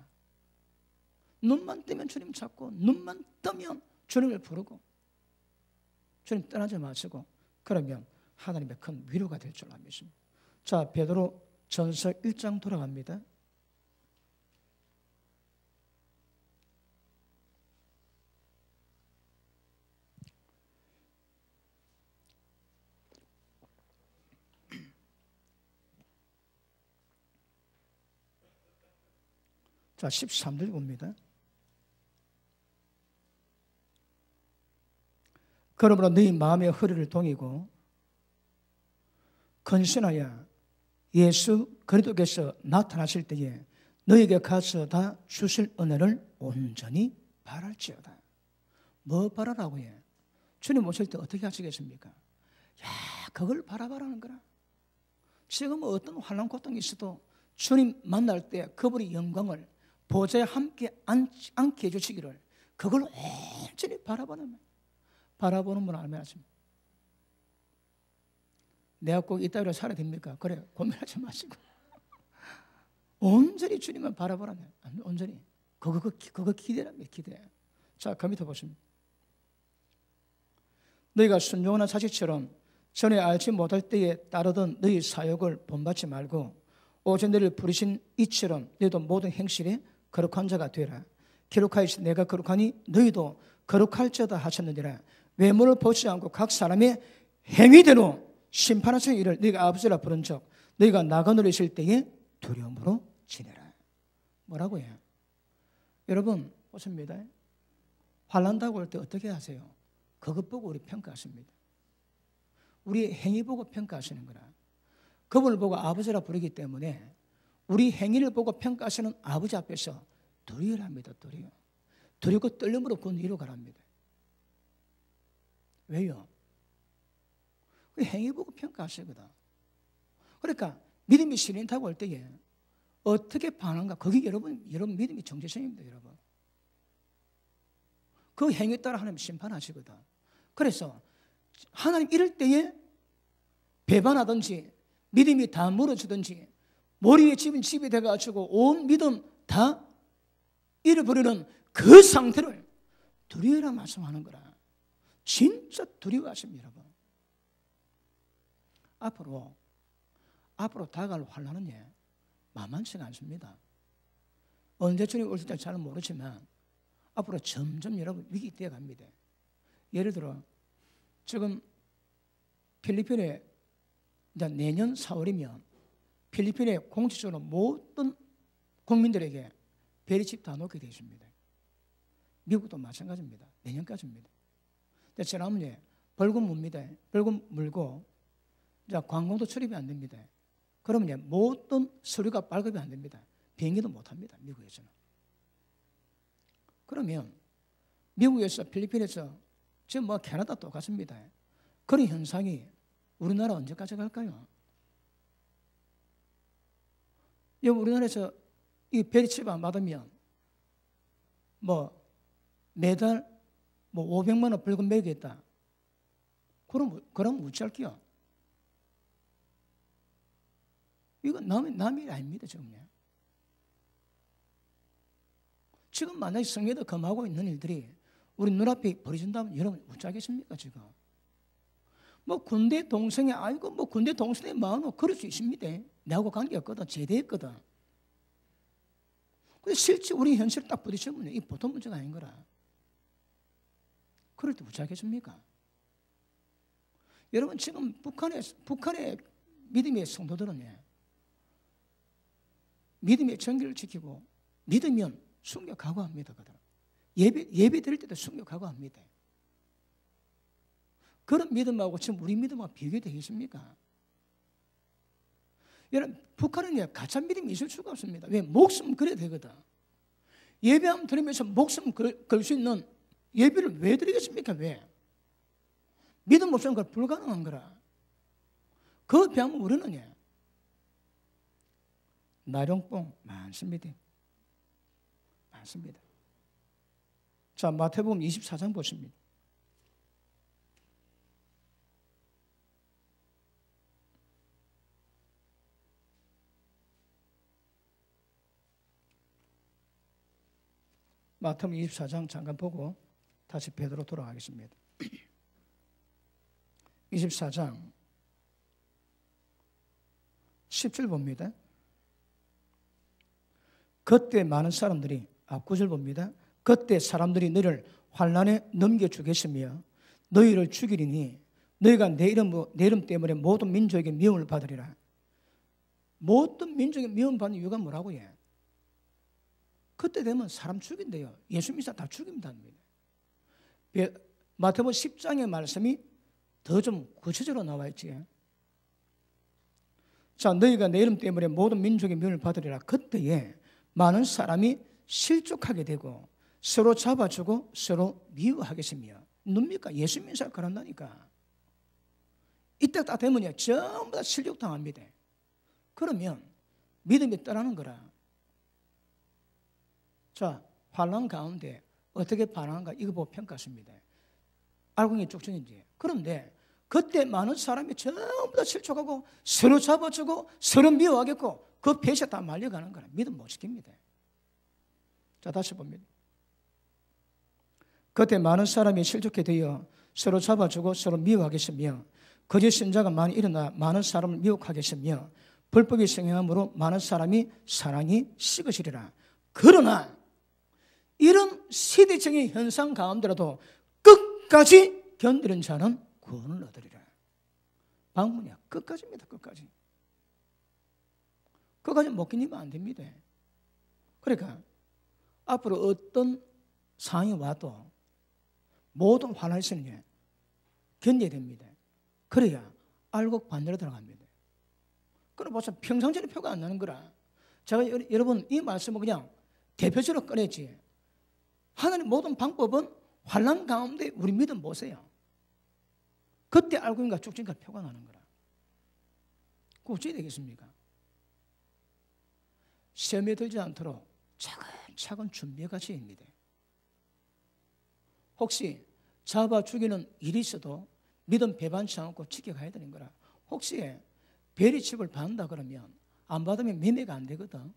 Speaker 1: 눈만 뜨면 주님 찾고 눈만 뜨면 주님을 부르고 주님 떠나지 마시고 그러면 하나님의 큰 위로가 될 줄 믿습니다. 자, 베드로 전서 1장 돌아갑니다. 자, 13절 봅니다. 그러므로 너희 마음의 허리를 동이고 근신하여 예수 그리스도께서 나타나실 때에 너희에게 가서 다 주실 은혜를 온전히 바랄지어다. 뭐 바라라고 해? 주님 오실 때 어떻게 하시겠습니까? 야, 그걸 바라바라는 거라. 지금 어떤 환난 고통이 있어도 주님 만날 때 그분의 영광을 보좌에 함께 앉게 해주시기를 그걸 온전히 바라보는 분 알면 하십니다. 내가 꼭 이따위로 살아야 됩니까? 그래, 고민하지 마시고 온전히 주님만 바라보라면 온전히 그거 기대랍니다. 기대. 자, 그 밑에 보십니다. 너희가 순종하는 자식처럼 전에 알지 못할 때에 따르던 너희 사욕을 본받지 말고 오직 너희를 부르신 이처럼 너희도 모든 행실에 거룩한 자가 되라. 기록하여서 내가 거룩하니 너희도 거룩할지어다 하셨느니라. 외모를 보지 않고 각 사람의 행위대로 심판하시는 일을 너희가 아버지라 부른 적 너희가 나가 누리실 때에 두려움으로 지내라. 뭐라고 해요? 여러분 보십니다. 환난다고 할 때 어떻게 하세요? 그것 보고 우리 평가하십니다. 우리 행위 보고 평가하시는 거라. 그분을 보고 아버지라 부르기 때문에 우리 행위를 보고 평가하시는 아버지 앞에서 두려워합니다. 두렵고 떨림으로 그 위로 가랍니다. 왜요? 그 행위 보고 평가하시거든. 그러니까 믿음이 실린다고 할 때에 어떻게 반응한가? 그게 여러분 믿음이 정체성입니다. 여러분. 그 행위에 따라 하나님 심판하시거든. 그래서 하나님 이럴 때에 배반하든지 믿음이 다 무너지든지 머리 위에 집이 돼가지고 온 믿음 다 잃어버리는 그 상태를 두려워라 말씀하는 거라. 진짜 두려워하십니다. 여러분. 앞으로 다가갈 환난은 만만치가 않습니다. 언제 주님 오실 때 잘 모르지만 앞으로 점점 여러분 위기 되어 갑니다. 예를 들어 지금 필리핀에 이제 내년 4월이면 필리핀에 공식적으로 모든 국민들에게 베리칩 다 놓게 되어 있습니다. 미국도 마찬가지입니다. 내년까지입니다. 지난번에 벌금 묻니다. 벌금 물고 이제 관공도 출입이 안 됩니다. 그러면 모든 서류가 발급이 안 됩니다. 비행기도 못 합니다. 미국에서는. 그러면 미국에서 필리핀에서 지금 뭐 캐나다 똑같습니다. 그런 현상이 우리나라 언제까지 갈까요? 우리나라에서 이 베리칩 안 받으면 뭐 매달 뭐 500만 원 벌금 매기겠다. 그럼 어찌할게요? 이건 남의 일 아닙니다. 지금 만약에 성에도 금하고 있는 일들이 우리 눈앞에 벌어진다면 여러분 어쩌겠습니까? 지금 뭐 군대 동생이 아이고 뭐 군대 동생의 마음은 그럴 수 있습니다. 내하고 관계없거든. 제대했거든. 근데 실제 우리 현실을 딱 부딪히면 이 보통 문제가 아닌 거라. 그럴 때 어쩌겠습니까? 여러분 지금 북한의 믿음의 성도들은 믿음의 정기를 지키고 믿으면 순교 각오합니다. 예배 드릴 때도 순교하고 합니다. 그런 믿음하고 지금 우리 믿음하고 비교되겠습니까? 여러분, 북한은 가짜 믿음이 있을 수가 없습니다. 왜? 목숨 걸어야 되거든. 예배함 드리면서 목숨 걸 수 있는 예배를 왜 드리겠습니까? 왜? 믿음 없으면 그건 불가능한 거라. 그거 비하면 우리는 나룡뽕 많습니다. 많습니다. 자, 마태복음 24장 보십니다. 마태복음 24장 잠깐 보고 다시 베드로 돌아가겠습니다. 24장 10절 봅니다. 그때 많은 사람들이, 9절 봅니다. 그때 사람들이 너희를 환난에 넘겨주겠으며 너희를 죽이리니 너희가 내 이름 때문에 모든 민족에게 미움을 받으리라. 모든 민족에 미움 받는 이유가 뭐라고 해? 그때 되면 사람 죽인대요. 예수 믿는 사람 다 죽입니다. 마태복음 10장의 말씀이 더 좀 구체적으로 나와 있지. 자, 너희가 내 이름 때문에 모든 민족의 미움을 받으리라. 그때에 많은 사람이 실족하게 되고 서로 잡아주고 서로 미워하겠으며. 뭡니까? 예수 믿는 사람 그런다니까. 이때 딱 되면 전부 다 실족당합니다. 그러면 믿음이 떠나는 거라. 자, 환난 가운데 어떻게 반응한가 이거 보고 평가했습니다. 알고 있는 쪽중인지. 그런데 그때 많은 사람이 전부 다 실족하고 서로 잡아주고 서로 미워하겠고 그 배에 다 말려가는 거라. 믿음 못 지킵니다. 자, 다시 봅니다. 그때 많은 사람이 실족해 되어 서로 잡아주고 서로 미워하겠으며 거짓 선자가 많이 일어나 많은 사람을 미혹하겠으며 불법이 성행함으로 많은 사람이 사랑이 식으시리라. 그러나 이런 시대적인 현상 가운데라도 끝까지 견디는 자는 구원을 얻으리라. 방문이야. 끝까지입니다. 끝까지. 끝까지 못 견디면 안 됩니다. 그러니까 앞으로 어떤 상황이 와도 모든 환난을 견뎌야 됩니다. 그래야 알고 반대로 들어갑니다. 그럼 벌써 평상전에 표가 안 나는 거라. 제가 여러분 이 말씀을 그냥 대표적으로 꺼냈지. 하나님 모든 방법은 환난 가운데 우리 믿음 보세요. 그때 알고 있는가 쭉지니까 표가 나는 거라. 그거 어찌 되겠습니까? 시험에 들지 않도록 차근차근 준비가 지입니다. 혹시 잡아 죽이는 일이 있어도 믿음 배반치 않고 지켜가야 되는 거라. 혹시 베리칩을 받는다 그러면 안 받으면 매매가 안 되거든.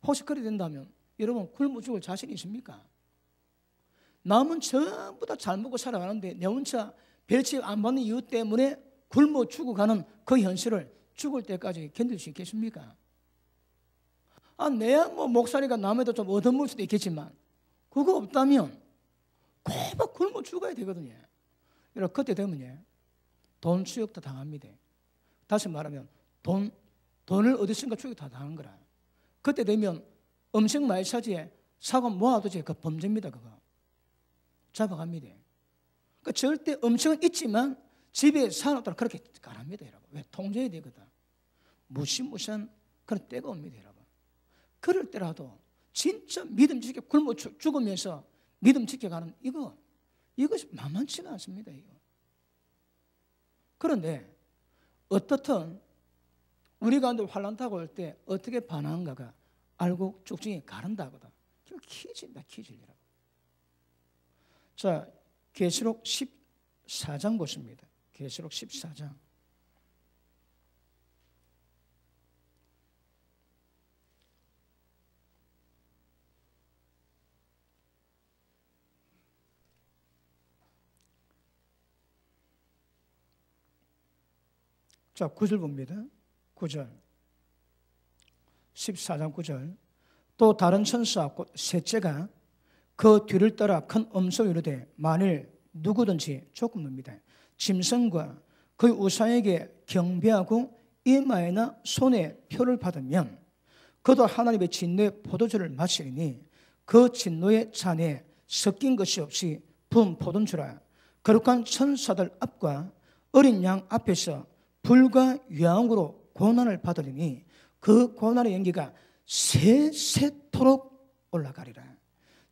Speaker 1: 혹시 그래 된다면 여러분 굶어 죽을 자신 있습니까? 남은 전부 다 잘 먹고 살아가는데 내 혼자 베리칩 안 받는 이유 때문에 굶어 죽어가는 그 현실을 죽을 때까지 견딜 수 있겠습니까? 내야 목소리가 남에도 좀 얻어먹을 수도 있겠지만 그거 없다면 꼬박 굶어 죽어야 되거든요. 여러분 그때 되면 돈 추역도 당합니다. 다시 말하면 돈을 어디선가 추역 다 당한 거라. 그때 되면 음식 많이 차지해 사고 모아두지 그 범죄입니다. 그거 잡아갑니다. 그러니까 절대 음식은 있지만 집에 사놓도록 그렇게 안 합니다. 여러분. 왜? 통제해야 되거든. 무시무시한 그런 때가 옵니다. 여러분. 그럴 때라도 진짜 믿음 지켜 굶어 죽으면서 믿음 지켜가는 이것이 만만치가 않습니다. 이거. 그런데 어떻든 우리 가운데 환난 타고 올 때 어떻게 반응한가가 알고 쭉중에 가른다거든. 이거 키즈입니다. 키즈입니다. 자, 계시록 14장 보십니다. 계시록 14장. 자, 9절 봅니다. 9절. 14장 9절. 또 다른 천사 곧 셋째가 그 뒤를 따라 큰 음소리로 이르되 만일 누구든지 조금입니다. 짐승과 그 우상에게 경배하고 이마에나 손에 표를 받으면 그도 하나님의 진노의 포도주를 마시리니 그 진노의 잔에 섞인 것이 없이 부은 포도주라. 거룩한 천사들 앞과 어린 양 앞에서 불과 유황으로 고난을 받으리니 그 고난의 연기가 세세토록 올라가리라.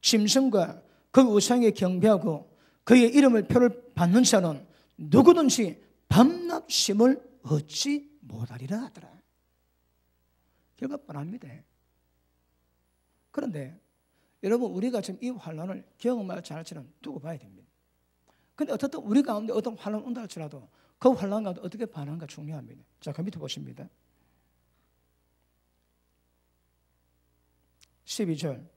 Speaker 1: 짐승과 그 우상에 경배하고 그의 이름을 표를 받는 자는 누구든지 밤낮 쉼을 얻지 못하리라 하더라. 결과 뻔합니다. 그런데 여러분, 우리가 지금 이 환난을 경험하지 않을지는 두고 봐야 됩니다. 그런데 어떻든 우리 가운데 어떤 환난 온다 할지라도 그 환난 가운데 어떻게 반응하는가 중요합니다. 자, 그 밑에 보십니다. 12절.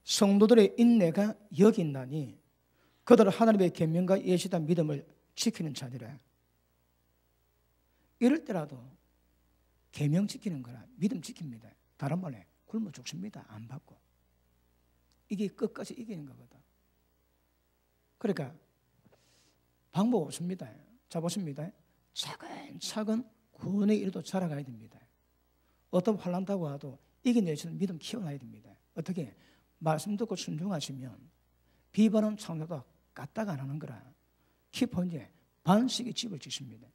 Speaker 1: 성도들의 인내가 여기 있나니 그들은 하나님의 계명과 예시단 믿음을 지키는 자니라. 이럴 때라도 계명 지키는 거라 믿음 지킵니다. 다른 말에 굶어 죽습니다. 안 받고. 이게 끝까지 이기는 거거든. 그러니까 방법 없습니다. 자, 보십니다. 차근차근 구원의 일도 자라가야 됩니다. 어떤 환난다고 해도 이겨내시는 믿음 키워놔야 됩니다. 어떻게? 말씀 듣고 순종하시면 비바람 창조도 까딱 안 하는 거라. 키포인트 반석의 집을 짓습니다.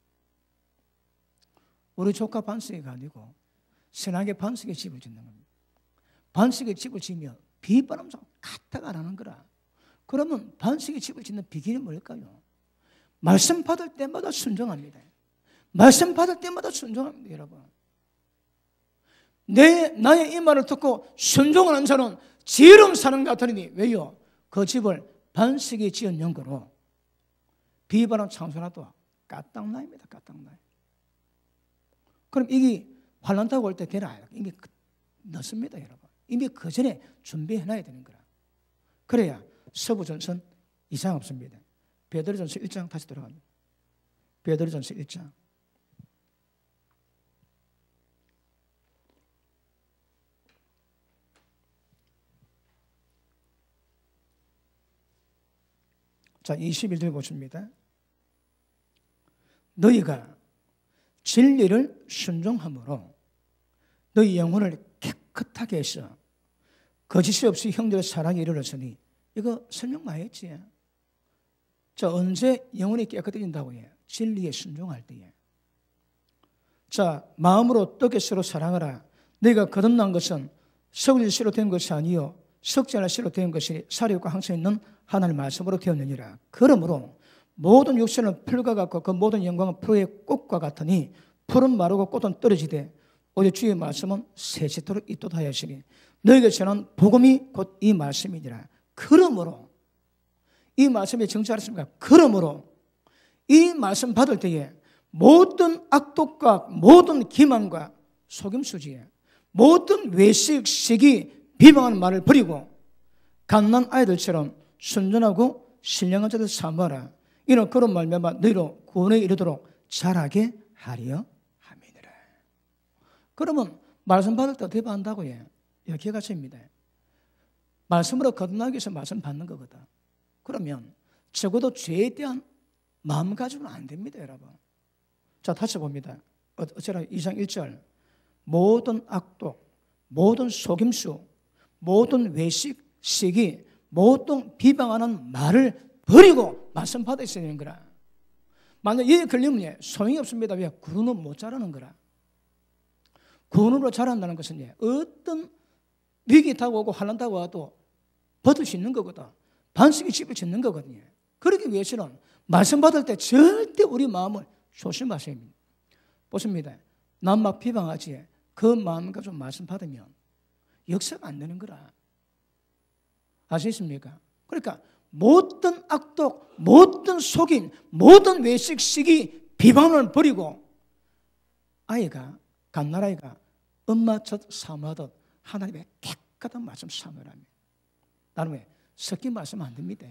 Speaker 1: 우리 조카 반석이가 아니고 신앙의 반석의 집을 짓는 겁니다. 반석의 집을 지으면 비바람 창조 까딱 안 하는 거라. 그러면 반석의 집을 짓는 비결이 뭘까요? 말씀 받을 때마다 순종합니다. 말씀 받을 때마다 순종합니다, 여러분. 나의 이 말을 듣고 순종하는 자는 지혜로운 사람 같으니 왜요? 그 집을 반석에 지은 연고로 비바람 창조라도 까딱나입니다. 까딱나. 그럼 이게 환난다고 할 때 되나? 이미 늦습니다, 여러분. 이미 그 전에 준비해놔야 되는 거라. 그래야 서부전선 이상 없습니다. 베드로전서 1장 다시 돌아갑니다. 베드로전서 1장. 자, 21절 보십니다. 너희가 진리를 순종함으로 너희 영혼을 깨끗하게 해서 거짓이 없이 형제의 사랑에 이르렀으니 이거 설명 많이 했지. 자, 언제 영혼이 깨끗해진다고 해요? 진리에 순종할 때에. 자, 마음으로 떡에 서로 사랑하라. 너희가 거듭난 것은 썩을 씨로 된 것이 아니요 썩지 않을 씨로 된 것이 살이있고 항상 있는 하나님의 말씀으로 되었느니라. 그러므로 모든 육체는 풀과 같고 그 모든 영광은 풀의 꽃과 같으니 풀은 마르고 꽃은 떨어지되 오직 주의 말씀은 세세토록 있도다 하시니 너희에게 전한 복음이 곧 이 말씀이니라. 그러므로 이 말씀이 정치하셨습니까? 그러므로 이 말씀 받을 때에 모든 악독과 모든 기만과 속임수지에 모든 외식, 시기, 비방하는 말을 버리고 갓난 아이들처럼 순전하고 신령한 자들 삼아라. 이는 그런 말미암아 너희로 구원에 이르도록 자라게 하려 함이니라. 그러면 말씀 받을 때 어떻게 받는다고 해요? 여기가 가십니다. 말씀으로 거듭나기 위해서 말씀 받는 거거든. 그러면 적어도 죄에 대한 마음 가지고는 안 됩니다, 여러분. 자, 다시 봅니다. 어쩌라 2장 1절. 모든 악독, 모든 속임수, 모든 외식, 시기, 모든 비방하는 말을 버리고 말씀 받아 있어야 되는 거라. 만약 이에 걸리면 소용이 없습니다. 왜? 구원은 못 자라는 거라. 구원으로 자란다는 것은 어떤 위기 타고 오고 환난 타고 와도 버틸 수 있는 거거든. 반석의 집을 짓는 거거든요. 그러기 위해서는 말씀 받을 때 절대 우리 마음을 조심하셔야 합니다. 보십니다. 남 막 비방하지 그 마음 가지고 말씀 받으면 역사가 안 되는 거라. 아시겠습니까? 그러니까 모든 악독, 모든 속임, 모든 외식, 시기, 비방을 버리고 아이가, 갓난아이가 엄마 젖 사모하듯 하나님의 깨끗한 말씀 사모하랍니다. 나는 왜? 섞인 말씀 안 됩니다.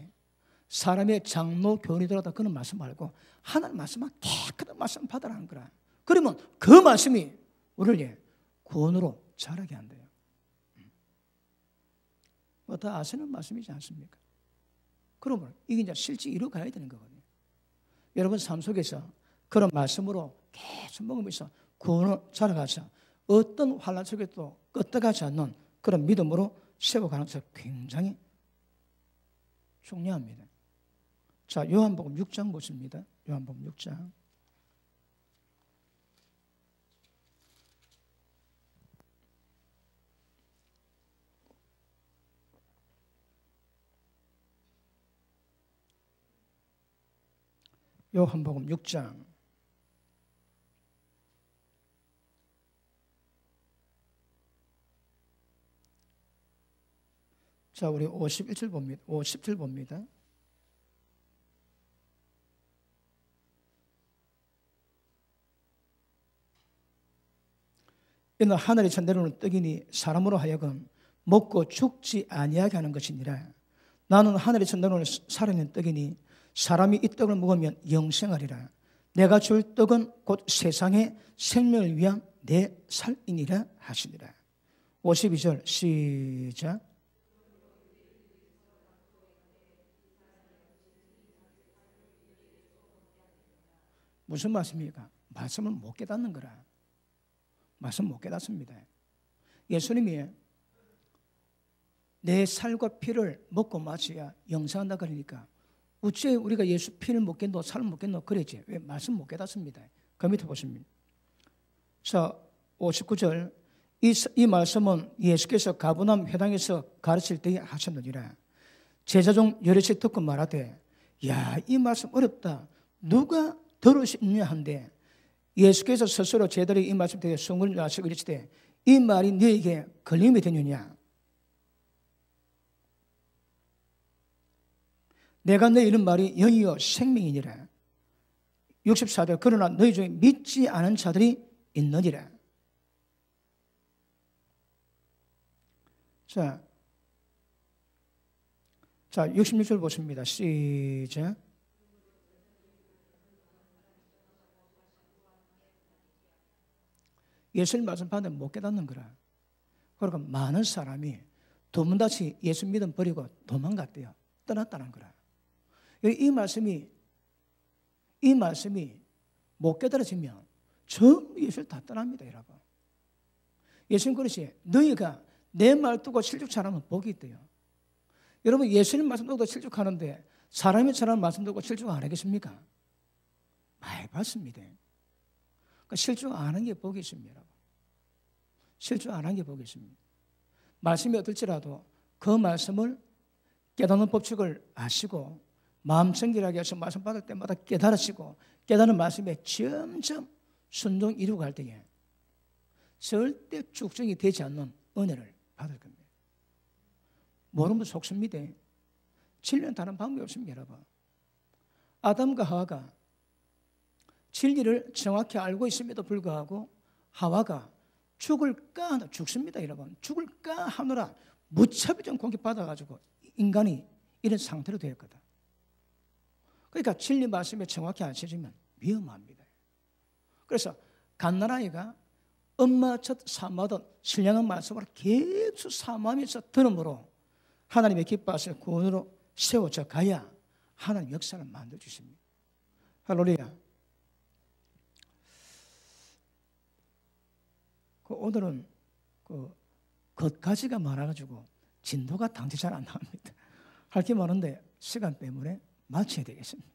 Speaker 1: 사람의 장로, 교리들하다 그런 말씀 말고 하나님 말씀만 깨끗한 말씀 받으라는 거라. 그러면 그 말씀이 우리를 구원으로 자라게 한대요. 뭐 다 아시는 말씀이지 않습니까? 그러면 이게 이제 실제 이루어가야 되는 거거든요. 여러분 삶 속에서 그런 말씀으로 계속 먹으면서 구원을 자라가서 어떤 환난 속에도 끄떡하지 않는 그런 믿음으로 세워가는 것은 굉장히 중요합니다. 자, 요한복음 6장 보십니다. 요한복음 6장. 요한복음 6장. 자, 우리 51절 봅니다. 50절 봅니다. 이는 하늘에서 내려오는 떡이니 사람으로 하여금 먹고 죽지 아니하게 하는 것이니라. 나는 하늘에서 내려오는 살아있는 떡이니 사람이 이 떡을 먹으면 영생하리라. 내가 줄 떡은 곧 세상의 생명을 위한 내 살이니라 하시니라. 52절 시작. 무슨 말씀입니까? 말씀을 못 깨닫는 거라. 말씀 못 깨닫습니다. 예수님이 내 살과 피를 먹고 마셔야 영생한다 그러니까 어째 우리가 예수 피를 못 깼노 살을 못 깼노 그랬지. 왜 말씀 못 깨닫습니다. 그 밑에 보십니다. 자, 59절 이 말씀은 예수께서 가버나움 회당에서 가르칠 때에 하셨느니라. 제자 중 여럿이 듣고 말하되 야, 이 말씀 어렵다. 누가 들을 수 있느냐 한데 예수께서 스스로 제자들이 이 말씀 때에 숨을 마시고 이르시되 이 말이 너에게 걸림이 되느냐. 내가 너희 이런 말이 영이요 생명이니라. 64절 그러나 너희 중에 믿지 않은 자들이 있느니라. 자 66절 보십니다. 시작. 예수님 말씀 받으면 못 깨닫는 거라. 그러니까 많은 사람이 도문다시 예수 믿음 버리고 도망갔대요. 떠났다는 거라. 이 말씀이 못 깨달아지면 전부 예수를 다 떠납니다, 여러분. 예수님 그러시 너희가 내 말 듣고 실족하면 복이 있대요. 여러분 예수님 말씀 듣고 실족하는데 사람이 전하는 말씀 듣고 실족 안 하겠습니까? 많이 받습니다. 그러니까 실족 안 하는 게 복이 있습니다, 여러분. 실족 안 하는 게 복이 있습니다. 말씀이 어떨지라도 그 말씀을 깨닫는 법칙을 아시고 마음 정결하게 해서 말씀 받을 때마다 깨달으시고 깨닫는 말씀에 점점 순종 이루고 갈 때에 절대 죽정이 되지 않는 은혜를 받을 겁니다. 모르면 속습니다. 진리는 다른 방법이 없습니다, 여러분. 아담과 하와가 진리를 정확히 알고 있음에도 불구하고 하와가 죽을까 하나 죽습니다, 여러분. 죽을까 하느라 무차별적 공격받아가지고 인간이 이런 상태로 되었거든. 그러니까 진리 말씀에 정확히 안 쳐지면 위험합니다. 그래서 갓난아이가 엄마 첫 사모하던 신령한 말씀을 계속 사모하면서 들음으로 하나님의 기뻐하실 구원으로 세워져 가야 하나님 역사를 만들어주십니다. 할렐루야. 오늘은 겉가지가 많아가지고 진도가 당시 잘 안 나옵니다. 할 게 많은데 시간 때문에 마쳐야 되겠습니다.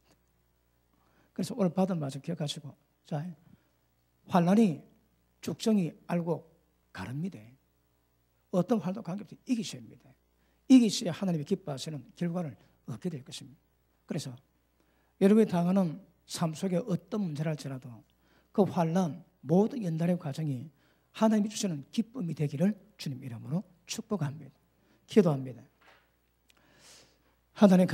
Speaker 1: 그래서 오늘 받은 말씀 기억하시고, 자, 환난이 죽정이 알고 가릅니다. 어떤 환난도 관계없이 이기셔야 합니다. 이기셔야 하나님이 기뻐하시는 결과를 얻게 될 것입니다. 그래서 여러분이 당하는 삶 속에 어떤 문제를 할지라도 그 환난 모든 연단의 과정이 하나님이 주시는 기쁨이 되기를 주님 이름으로 축복합니다. 기도합니다. 하나님